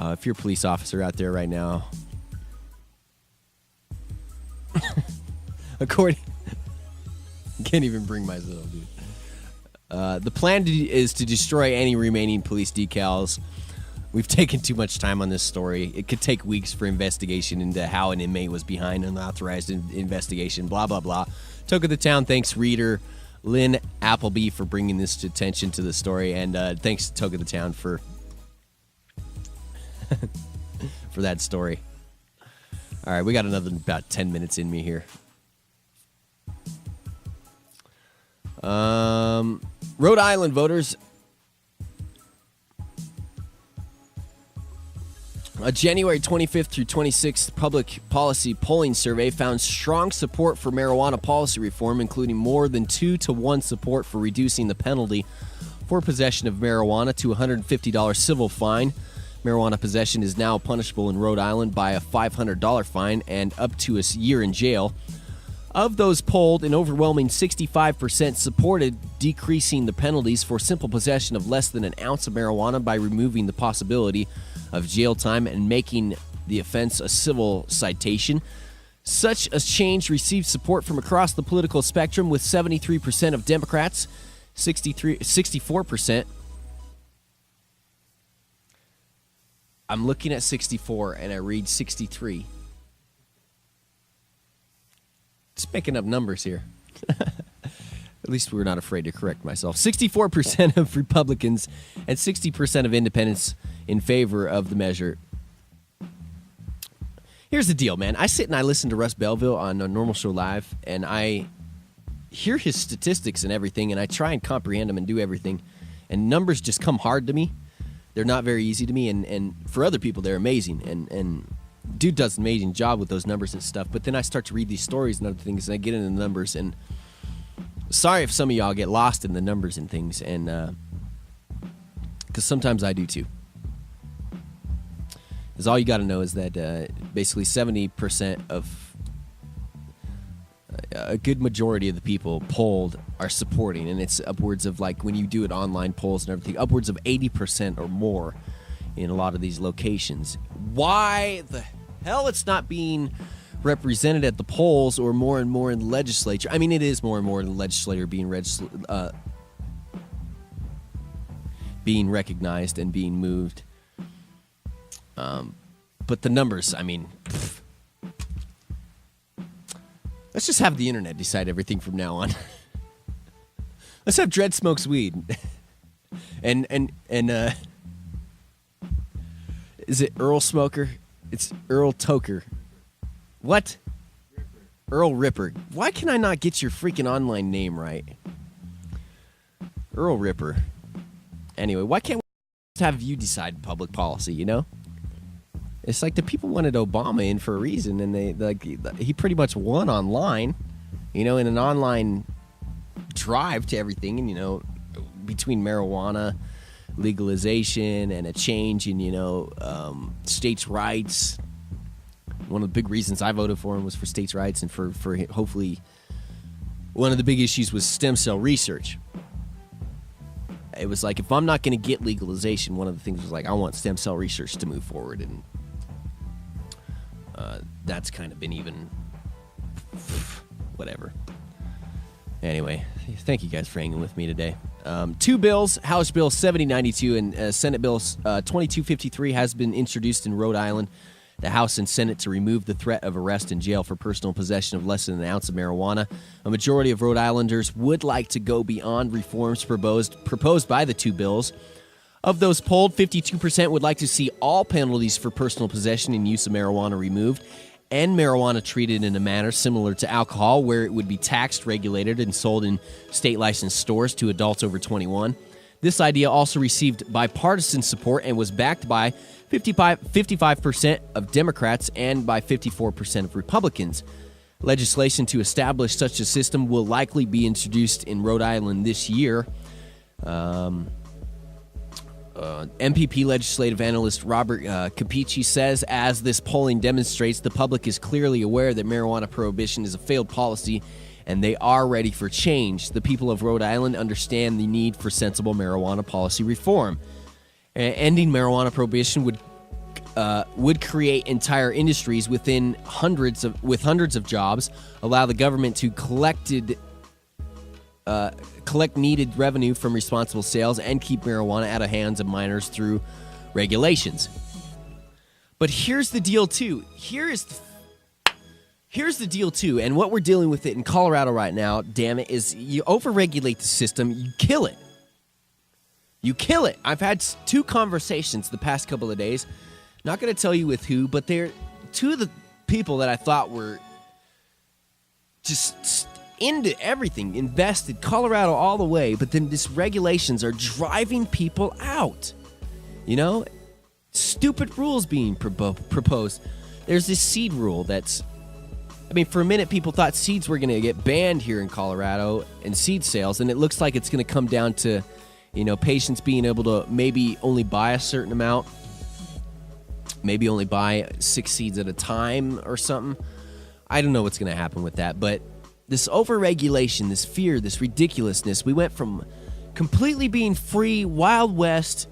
If you're a police officer out there right now, I can't even bring myself, dude. The plan is to destroy any remaining police decals. We've taken too much time on this story. It could take weeks for investigation into how an inmate was behind an unauthorized investigation, blah, blah, blah. Toke of the Town thanks reader Lynn Appleby for bringing this attention to the story, and thanks to Toke of the Town for that story. All right, we got another about 10 minutes in me here. Rhode Island voters. A January 25th through 26th public policy polling survey found strong support for marijuana policy reform, including more than 2-to-1 support for reducing the penalty for possession of marijuana to a $150 civil fine. Marijuana possession is now punishable in Rhode Island by a $500 fine and up to a year in jail. Of those polled, an overwhelming 65% supported decreasing the penalties for simple possession of less than an ounce of marijuana by removing the possibility of jail time and making the offense a civil citation. Such a change received support from across the political spectrum, with 73% of Democrats, 64%. I'm looking at 64 and I read 63. Just making up numbers here. At least we're not afraid to correct myself. 64% of Republicans and 60% of independents in favor of the measure. Here's the deal, man. I sit and I listen to Russ Belville on a Normal Show Live, and I hear his statistics and everything, and I try and comprehend them and do everything. And numbers just come hard to me. They're not very easy to me, and for other people, they're amazing. And dude does an amazing job with those numbers and stuff. But then I start to read these stories and other things, and I get into the numbers. And sorry if some of y'all get lost in the numbers and things, and because sometimes I do too. Because all you got to know is that basically 70% of a good majority of the people polled are supporting, and it's upwards of, like, when you do it online polls and everything, upwards of 80% or more in a lot of these locations. Why the hell it's not being represented at the polls or more and more in the legislature? I mean, it is more and more in the legislature being recognized and being moved. But the numbers, I mean, Let's just have the internet decide everything from now on. Let's have Dread smokes weed. and is it Earl Smoker? It's Earl Toker. What? Ripper. Earl Ripper. Why can I not get your freaking online name right? Earl Ripper. Anyway, why can't we have you decide public policy, you know? It's like the people wanted Obama in for a reason, and he pretty much won online, you know, in an online drive to everything, and, you know, between marijuana legalization and a change in, you know, states' rights. One of the big reasons I voted for him was for states' rights, and for hopefully one of the big issues was stem cell research. It was like, if I'm not going to get legalization, one of the things was like, I want stem cell research to move forward, and that's kind of been even whatever. Anyway, thank you guys for hanging with me today. Two bills, House Bill 7092 and Senate Bill 2253 has been introduced in Rhode Island, the House and Senate, to remove the threat of arrest and jail for personal possession of less than an ounce of marijuana. A majority of Rhode Islanders would like to go beyond reforms proposed by the two bills. Of those polled, 52% would like to see all penalties for personal possession and use of marijuana removed, and marijuana treated in a manner similar to alcohol, where it would be taxed, regulated, and sold in state-licensed stores to adults over 21. This idea also received bipartisan support and was backed by 55% of Democrats and by 54% of Republicans. Legislation to establish such a system will likely be introduced in Rhode Island this year. MPP legislative analyst Robert Capici says, as this polling demonstrates, the public is clearly aware that marijuana prohibition is a failed policy, and they are ready for change. The people of Rhode Island understand the need for sensible marijuana policy reform. Ending marijuana prohibition would create entire industries with hundreds of jobs, allow the government to collect needed revenue from responsible sales, and keep marijuana out of hands of minors through regulations. But here's the deal too. Here's the deal too, and what we're dealing with it in Colorado right now, damn it, is you overregulate the system, you kill it. You kill it. I've had two conversations the past couple of days. Not going to tell you with who, but they're two of the people that I thought were just into everything, invested Colorado all the way, but then these regulations are driving people out. You know? Stupid rules being proposed. There's this seed rule that's, I mean, for a minute people thought seeds were going to get banned here in Colorado and seed sales, and it looks like it's going to come down to, you know, patients being able to maybe only buy a certain amount, maybe only buy 6 seeds at a time or something. I don't know what's going to happen with that, but this overregulation, this fear, this ridiculousness, we went from completely being free, Wild West,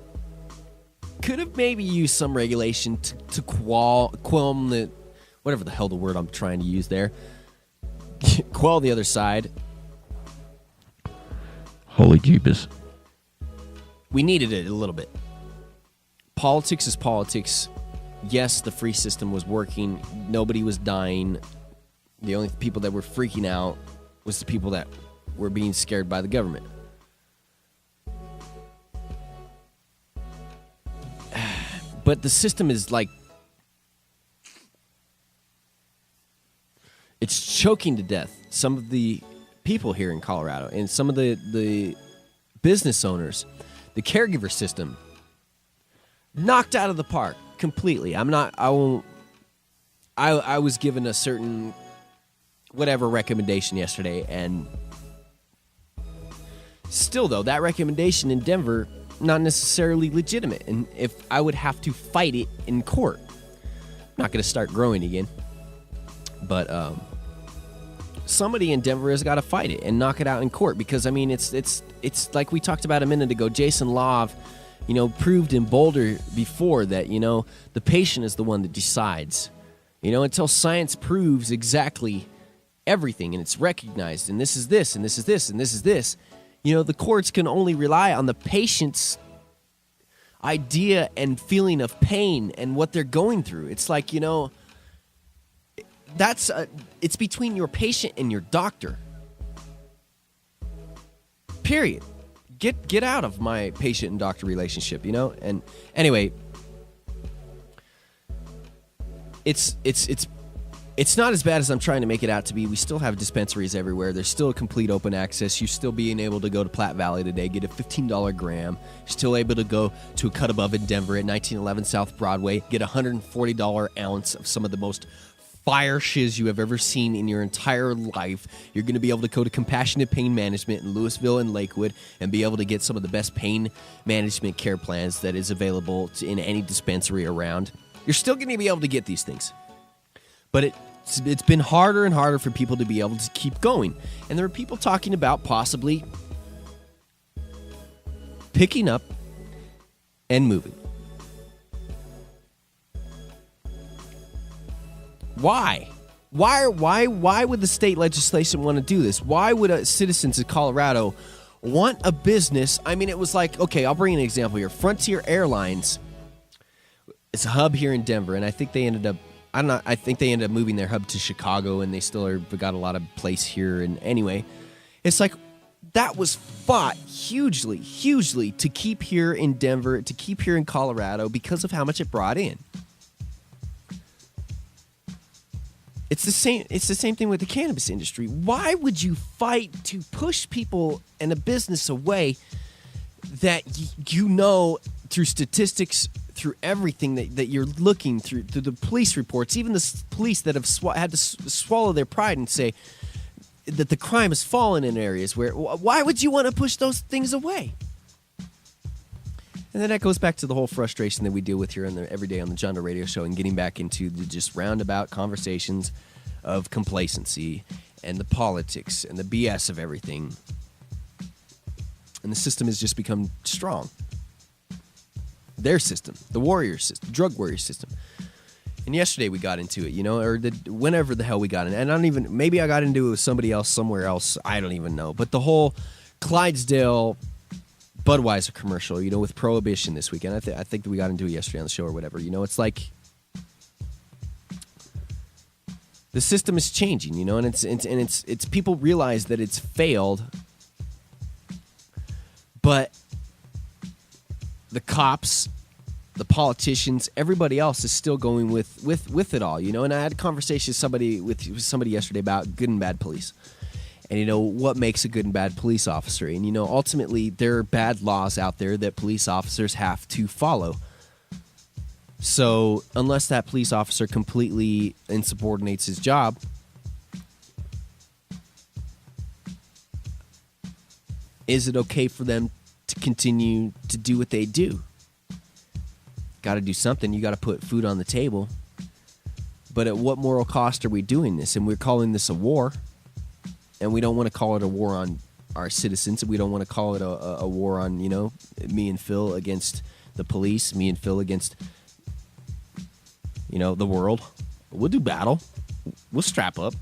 could have maybe used some regulation to quell the, whatever the hell the word I'm trying to use there, quell the other side. Holy jeebus. We needed it a little bit. Politics is politics. Yes, the free system was working. Nobody was dying. The only people that were freaking out was the people that were being scared by the government. But the system is like, it's choking to death some of the people here in Colorado and some of the business owners. The caregiver system knocked out of the park completely. I was given a certain whatever recommendation yesterday, and still though, that recommendation in Denver, not necessarily legitimate, and if I would have to fight it in court. I'm not going to start growing again, but somebody in Denver has got to fight it and knock it out in court, because I mean, it's like we talked about a minute ago. Jason Love, you know, proved in Boulder before that, you know, the patient is the one that decides, you know, until science proves exactly everything and it's recognized, and this is this, and this is this, and this is this. You know, the courts can only rely on the patient's idea and feeling of pain and what they're going through. It's like, you know, it's between your patient and your doctor. Period. Get out of my patient and doctor relationship, you know? And anyway, it's not as bad as I'm trying to make it out to be. We still have dispensaries everywhere. There's still a complete open access. You're still being able to go to Platte Valley today, get a $15 gram. You're still able to go to a Cut Above in Denver at 1911 South Broadway, get a $140 ounce of some of the most fire shiz you have ever seen in your entire life. You're going to be able to go to Compassionate Pain Management in Louisville and Lakewood and be able to get some of the best pain management care plans that is available in any dispensary around. You're still going to be able to get these things. But it's been harder and harder for people to be able to keep going. And there are people talking about possibly picking up and moving. Why? Why would the state legislation want to do this? Why would citizens of Colorado want a business? I mean, it was like, okay, I'll bring an example here. Frontier Airlines, it's a hub here in Denver, and I think they ended up, I think they ended up moving their hub to Chicago, and they still got a lot of place here. And anyway, it's like that was fought hugely to keep here in Denver, to keep here in Colorado because of how much it brought in. It's the same thing with the cannabis industry. Why would you fight to push people and a business away that you know through statistics, through everything that you're looking through the police reports, even the police that have had to swallow their pride and say that the crime has fallen in areas where, why would you want to push those things away? And then that goes back to the whole frustration that we deal with here every day on the John Doe Radio Show, and getting back into the just roundabout conversations of complacency and the politics and the BS of everything. And the system has just become strong. Their system, the warrior system, drug warrior system. And yesterday we got into it, you know, or whenever the hell we got in. And maybe I got into it with somebody else somewhere else. I don't even know. But the whole Clydesdale Budweiser commercial, you know, with Prohibition this weekend. I think that we got into it yesterday on the show or whatever. You know, it's like the system is changing, you know, and it's people realize that it's failed, but the cops, the politicians, everybody else is still going with it all, you know. And I had a conversation with somebody yesterday about good and bad police. And, you know, what makes a good and bad police officer? And, you know, ultimately, there are bad laws out there that police officers have to follow. So, unless that police officer completely insubordinates his job, is it okay for them to continue to do what they do? Got to do something. You got to put food on the table. But at what moral cost are we doing this? And we're calling this a war. And we don't want to call it a war on our citizens. We don't want to call it a war on, you know, me and Phil against the police, me and Phil against, you know, the world. We'll do battle. We'll strap up.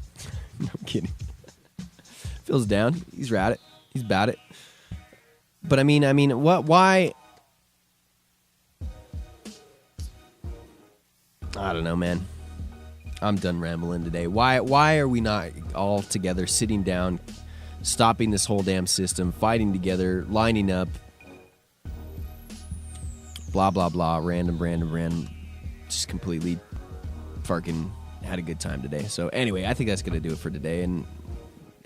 No, I'm kidding. Phil's down. He's at it. He's about it. But I mean, what? Why? I don't know, man. I'm done rambling today. Why are we not all together, sitting down, stopping this whole damn system, fighting together, lining up, blah, blah, blah, random, just completely fucking had a good time today. So anyway, I think that's going to do it for today, and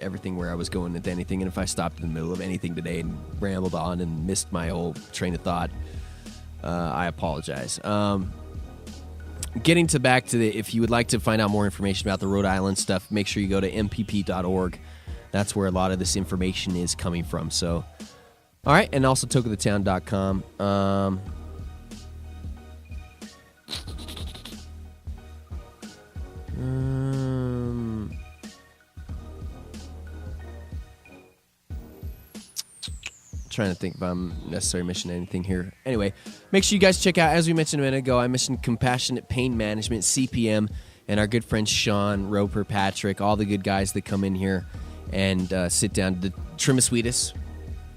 everything where I was going with anything. And if I stopped in the middle of anything today and rambled on and missed my whole train of thought, I apologize. Getting back to if you would like to find out more information about the Rhode Island stuff, make sure you go to mpp.org. That's where a lot of this information is coming from. So, all right, and also tokeofthetown.com. Trying to think if I'm necessarily mentioning anything here. Anyway, make sure you guys check out, as we mentioned a minute ago, I mentioned Compassionate Pain Management, CPM, and our good friends Sean, Roper, Patrick, all the good guys that come in here and sit down. The Trimisweetus.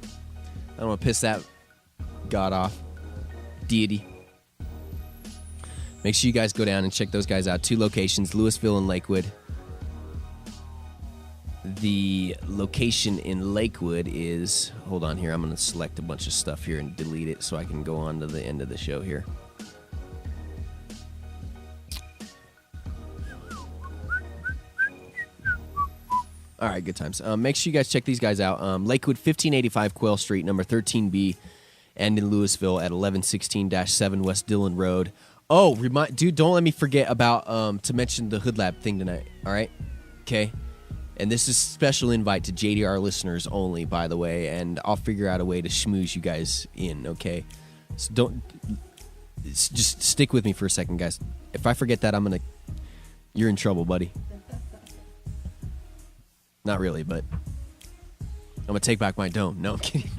I don't want to piss that god off. Deity. Make sure you guys go down and check those guys out. 2 locations, Louisville and Lakewood. the location in Lakewood is, hold on here, I'm going to select a bunch of stuff here and delete it so I can go on to the end of the show here. All right, good times. Make sure you guys check these guys out. Lakewood, 1585 Quail Street, number 13B, and in Louisville at 1116-7 West Dillon Road. Oh, dude, don't let me forget about to mention the Hood Lab thing tonight. All right, okay. And this is a special invite to JDR listeners only, by the way. And I'll figure out a way to schmooze you guys in. Okay, so just stick with me for a second, guys. If I forget that, you're in trouble, buddy. Not really, but I'm going to take back my dome. No, I'm kidding.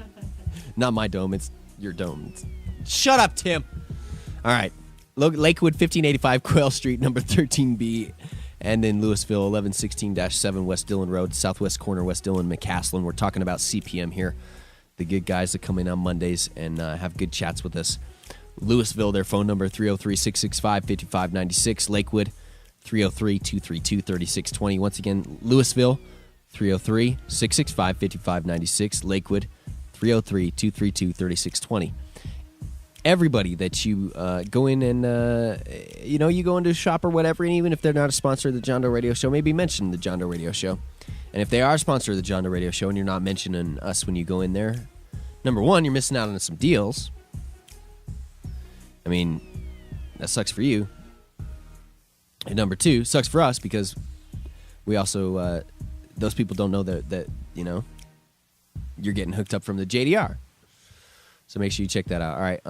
Not my dome. It's your dome. Shut up, Tim. All right. Lakewood, 1585 Quail Street, number 13B. And in Louisville, 1116-7 West Dillon Road, southwest corner, West Dillon, McCaslin. We're talking about CPM here. The good guys that come in on Mondays and have good chats with us. Louisville, their phone number, 303-665-5596. Lakewood, 303-232-3620. Once again, Louisville, 303-665-5596. Lakewood, 303-232-3620. Everybody that you go in and, you go into a shop or whatever, and even if they're not a sponsor of the John Doe Radio Show, maybe mention the John Doe Radio Show. And if they are a sponsor of the John Doe Radio Show and you're not mentioning us when you go in there, number one, you're missing out on some deals. I mean, that sucks for you. And number two, sucks for us because we also... those people don't know that you're getting hooked up from the JDR. So make sure you check that out. All right.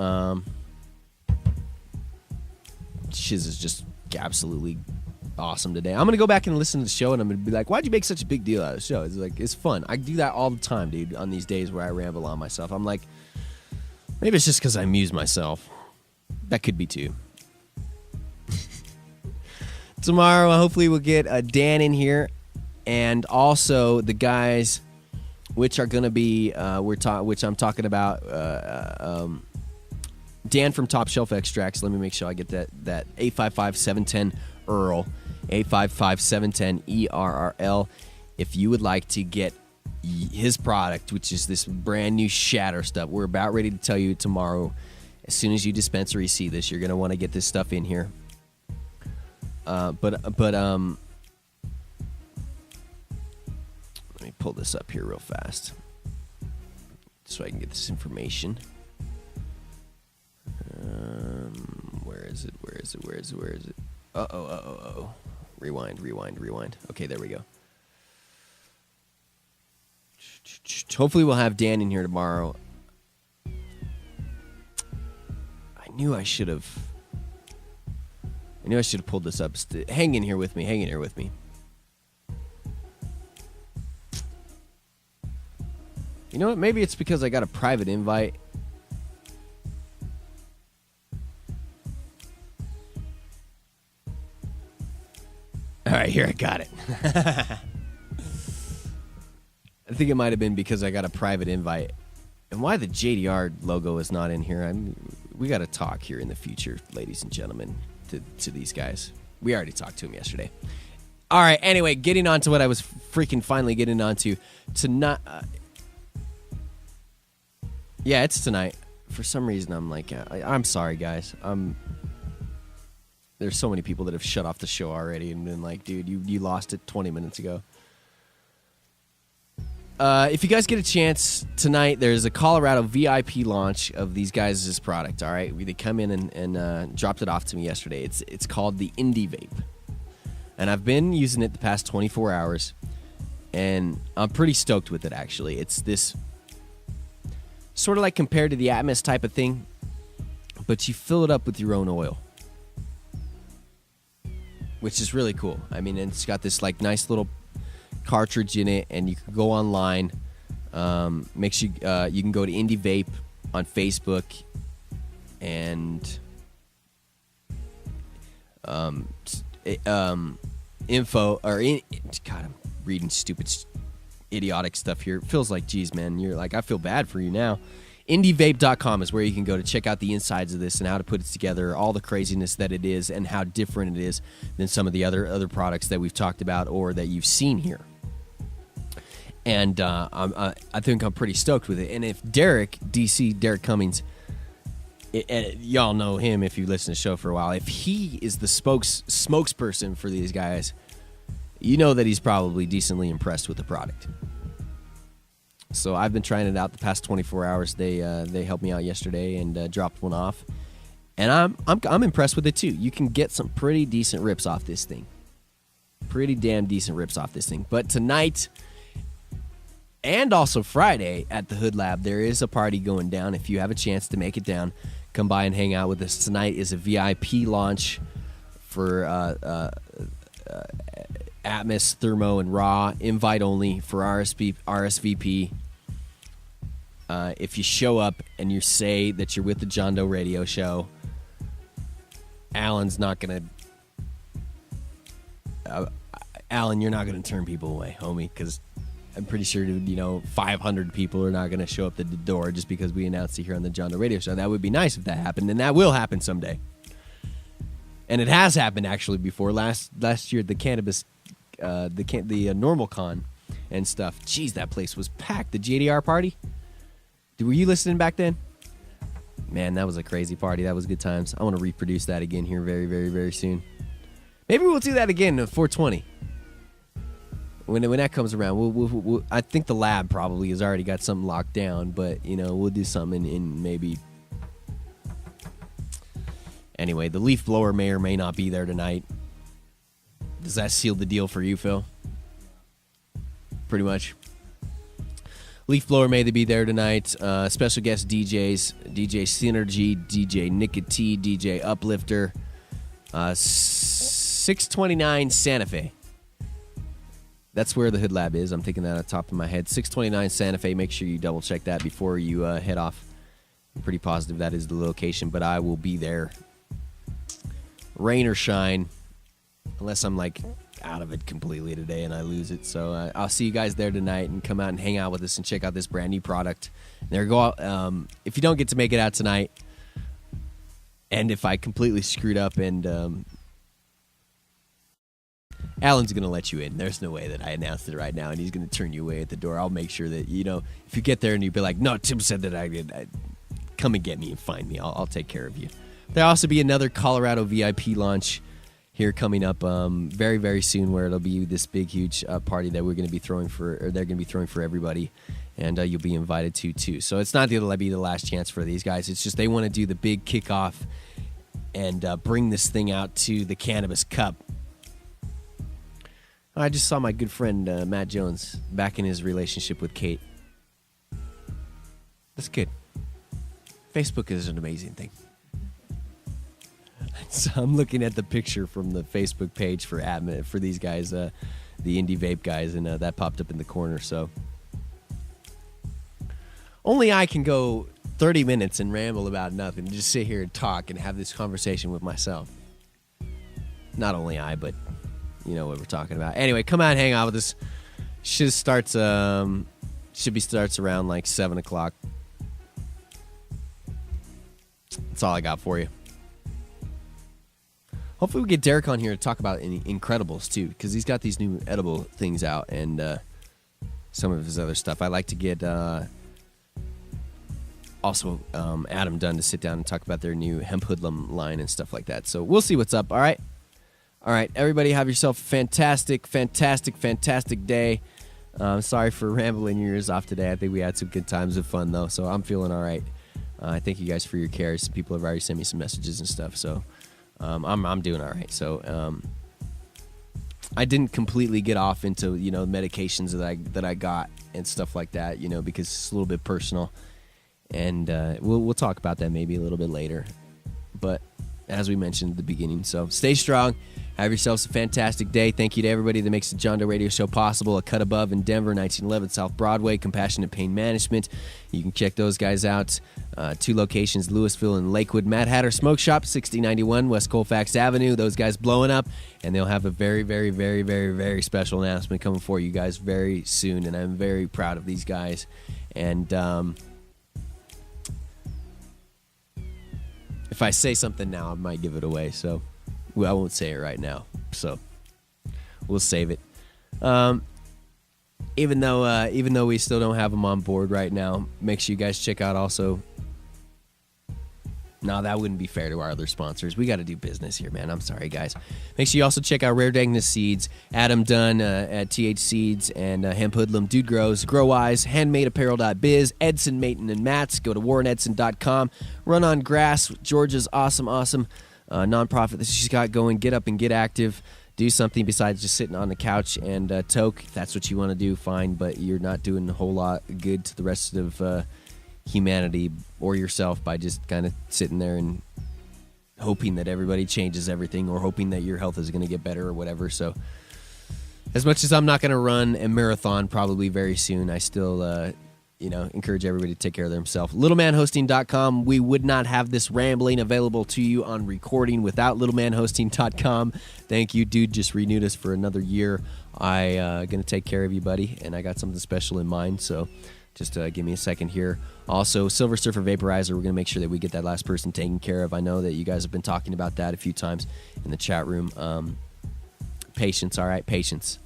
Shiz is just absolutely awesome today. I'm going to go back and listen to the show, and I'm going to be like, why'd you make such a big deal out of the show? It's like, it's fun. I do that all the time, dude, on these days where I ramble on myself. I'm like, maybe it's just because I amuse myself. That could be too. Tomorrow, hopefully we'll get Dan in here. And also the guys, which are going to be, which I'm talking about, Dan from Top Shelf Extracts. Let me make sure I get that 855-710 Earl, 855-710 ERRL. If you would like to get his product, which is this brand new shatter stuff, we're about ready to tell you tomorrow. As soon as you dispense or you see this, you're going to want to get this stuff in here. But let me pull this up here real fast so I can get this information. Where is it? Uh-oh. Rewind. Okay, there we go. Hopefully we'll have Dan in here tomorrow. I knew I should have pulled this up. Hang in here with me. You know what? Maybe it's because I got a private invite. All right, here, I got it. I think it might have been because I got a private invite. And why the JDR logo is not in here, we got to talk here in the future, ladies and gentlemen, to these guys. We already talked to them yesterday. All right, anyway, getting on to what I was freaking finally getting on to. Tonight... yeah, it's tonight. For some reason, I'm like, I'm sorry, guys. There's so many people that have shut off the show already and been like, dude, you lost it 20 minutes ago. If you guys get a chance tonight, there's a Colorado VIP launch of these guys' product, all right? They come in and dropped it off to me yesterday. It's called the Indie Vape. And I've been using it the past 24 hours, and I'm pretty stoked with it, actually. It's this sort of like compared to the Atmos type of thing, but you fill it up with your own oil, which is really cool. I mean, it's got this like nice little cartridge in it, and you can go online. Make sure you can go to Indie Vape on Facebook, and info or God, I'm reading stupid, idiotic stuff here. It feels like, geez, man, you're like, I feel bad for you now. IndieVape.com is where you can go to check out the insides of this and how to put it together, all the craziness that it is, and how different it is than some of the other products that we've talked about or that you've seen here. And I think I'm pretty stoked with it. And if Derek Cummings, y'all know him if you listen to the show for a while, if he is the spokesperson for these guys, you know that he's probably decently impressed with the product. So I've been trying it out the past 24 hours. They helped me out yesterday and dropped one off, and I'm impressed with it too. You can get some pretty decent rips off this thing, pretty damn decent rips off this thing. But tonight and also Friday at the Hood Lab, there is a party going down. If you have a chance to make it down, come by and hang out with us. Tonight is a VIP launch for Atmos, Thermo, and Raw. Invite only for RSVP. If you show up and you say that you're with the John Doe Radio Show, Alan's not going to... Alan, you're not going to turn people away, homie, because I'm pretty sure, 500 people are not going to show up at the door just because we announced it here on the John Doe Radio Show. That would be nice if that happened, and that will happen someday. And it has happened actually before. Last year at the cannabis, the normal con and stuff. Jeez, that place was packed. The JDR party. Were you listening back then? Man, that was a crazy party. That was good times. I want to reproduce that again here very, very, very soon. Maybe we'll do that again at 420. When that comes around, we'll I think the lab probably has already got something locked down, but we'll do something in maybe. Anyway, the leaf blower may or may not be there tonight. Does that seal the deal for you, Phil? Pretty much. Leaf blower may be there tonight. Special guest DJs, DJ Synergy, DJ Nicotine, DJ Uplifter. 629 Santa Fe. That's where the Hood Lab is. I'm thinking that on top of my head. 629 Santa Fe. Make sure you double check that before you head off. I'm pretty positive that is the location, but I will be there. Rain or shine, unless I'm out of it completely today and I lose it. So I'll see you guys there tonight and come out and hang out with us and check out this brand new product. There go out. If you don't get to make it out tonight, and if I completely screwed up and Alan's going to let you in. There's no way that I announced it right now and he's going to turn you away at the door. I'll make sure that, if you get there and you be like, no, Tim said that I did, come and get me and find me. I'll take care of you. There'll also be another Colorado VIP launch here coming up very, very soon, where it'll be this big, huge party that we're going to be throwing for, or they're going to be throwing for everybody, and you'll be invited to too. So it's not going to be the last chance for these guys. It's just they want to do the big kickoff and bring this thing out to the Cannabis Cup. I just saw my good friend Matt Jones back in his relationship with Kate. That's good. Facebook is an amazing thing. So I'm looking at the picture from the Facebook page for these guys, the indie vape guys, and that popped up in the corner. So only I can go 30 minutes and ramble about nothing, just sit here and talk and have this conversation with myself. Not only I, but you know what we're talking about. Anyway, come out and hang out with us. Starts around 7 o'clock. That's all I got for you. Hopefully we get Derek on here to talk about Incredibles too, because he's got these new edible things out and some of his other stuff. I like to get also Adam Dunn to sit down and talk about their new hemp hoodlum line and stuff like that. So we'll see what's up. All right, everybody, have yourself a fantastic day. Sorry for rambling your ears off today. I think we had some good times of fun though, so I'm feeling all right. Thank you guys for your care. Some people have already sent me some messages and stuff, so I'm doing all right. So I didn't completely get off into medications that I got and stuff like that, because it's a little bit personal, and we'll talk about that maybe a little bit later. But as we mentioned at the beginning, so stay strong. Have yourselves a fantastic day. Thank you to everybody that makes the John Doe Radio Show possible. A Cut Above in Denver, 1911 South Broadway, Compassionate Pain Management. You can check those guys out. 2 locations, Louisville and Lakewood. Mad Hatter Smoke Shop, 6091 West Colfax Avenue. Those guys blowing up, and they'll have a very, very, very, very, very special announcement coming for you guys very soon, and I'm very proud of these guys. And if I say something now, I might give it away, so I won't say it right now. So we'll save it. even though we still don't have them on board right now, make sure you guys check out also. No, that wouldn't be fair to our other sponsors. We got to do business here, man. I'm sorry, guys. Make sure you also check out Rare Dagness Seeds, Adam Dunn at TH Seeds, and Hemp Hoodlum, Dude Grows, Grow Eyes, HandmadeApparel.biz, Edson, Maton, and Mats. Go to warrenedson.com. Run on Grass, Georgia's awesome nonprofit that she's got going. Get up and get active. Do something besides just sitting on the couch and toke. If that's what you want to do, fine, but you're not doing a whole lot good to the rest of humanity or yourself by just kind of sitting there and hoping that everybody changes everything or hoping that your health is going to get better or whatever. So as much as I'm not going to run a marathon probably very soon, I still encourage everybody to take care of themselves. littlemanhosting.com. We would not have this rambling available to you on recording without littlemanhosting.com. Thank you, dude. Just renewed us for another year. I going to take care of you, buddy, and I got something special in mind, so just give me a second here. Also, Silver Surfer Vaporizer, we're going to make sure that we get that last person taken care of. I know that you guys have been talking about that a few times in the chat room. Patience, all right? Patience.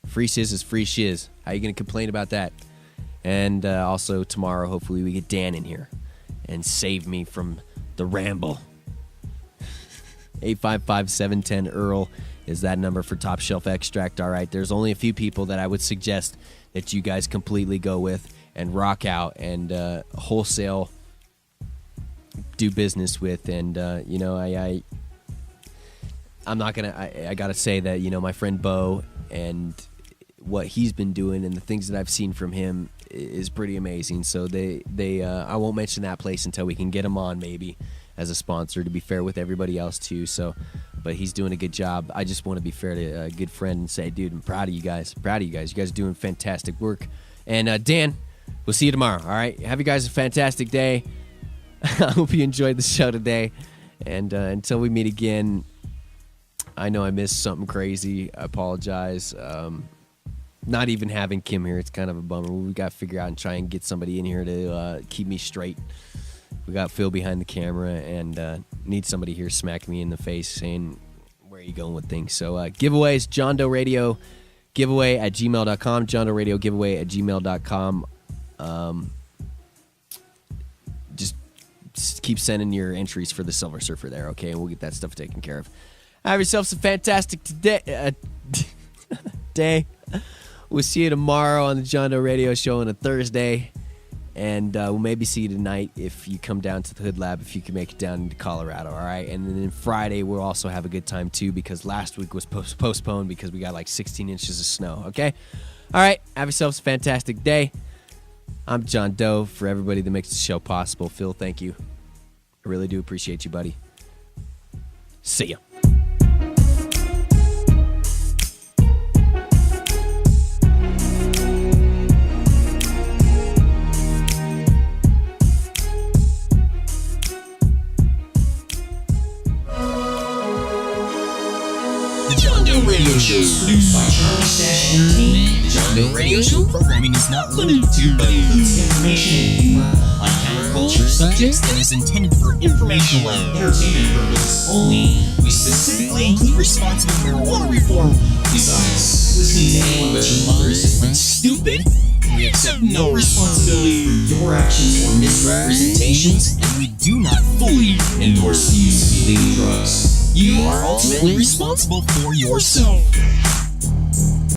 Free shiz is free shiz. How are you going to complain about that? And also tomorrow, hopefully, we get Dan in here and save me from the ramble. 855-710-EARL is that number for Top Shelf Extract. All right, there's only a few people that I would suggest that you guys completely go with and rock out and wholesale do business with. And, I'm not going to, I got to say that, my friend Bo and what he's been doing and the things that I've seen from him is pretty amazing. So I won't mention that place until we can get him on maybe as a sponsor, to be fair with everybody else too. So, but he's doing a good job. I just want to be fair to a good friend and say, dude, I'm proud of you guys. You guys are doing fantastic work. And Dan, we'll see you tomorrow. All right. Have you guys a fantastic day. I hope you enjoyed the show today. And until we meet again, I know I missed something crazy. I apologize. Not even having Kim here, it's kind of a bummer. We got to figure out and try and get somebody in here to keep me straight. We got Phil behind the camera and need somebody here smacking me in the face saying, where are you going with things? So giveaways, John Doe Radio giveaway at gmail.com, John Doe Radio giveaway at gmail.com. Just keep sending your entries for the Silver Surfer there, okay? And we'll get that stuff taken care of. Have yourselves a fantastic day. We'll see you tomorrow on the John Doe Radio Show on a Thursday. And we'll maybe see you tonight if you come down to the Hood Lab, if you can make it down into Colorado, all right? And then Friday, we'll also have a good time, too, because last week was postponed because we got like 16 inches of snow, okay? All right, have yourselves a fantastic day. I'm John Doe. For everybody that makes the show possible, Phil, thank you. I really do appreciate you, buddy. See ya. Radio Show is produced by Charlie John Doe Radio Show programming is not limited to information on counterculture subjects and is intended for informational and entertainment purposes only. We specifically include responsible marijuana reform. Besides, listening to anyone mention others is stupid. We accept no responsibility for your actions or misrepresentations, and we do not fully endorse the use of illegal drugs. You are ultimately responsible for yourself.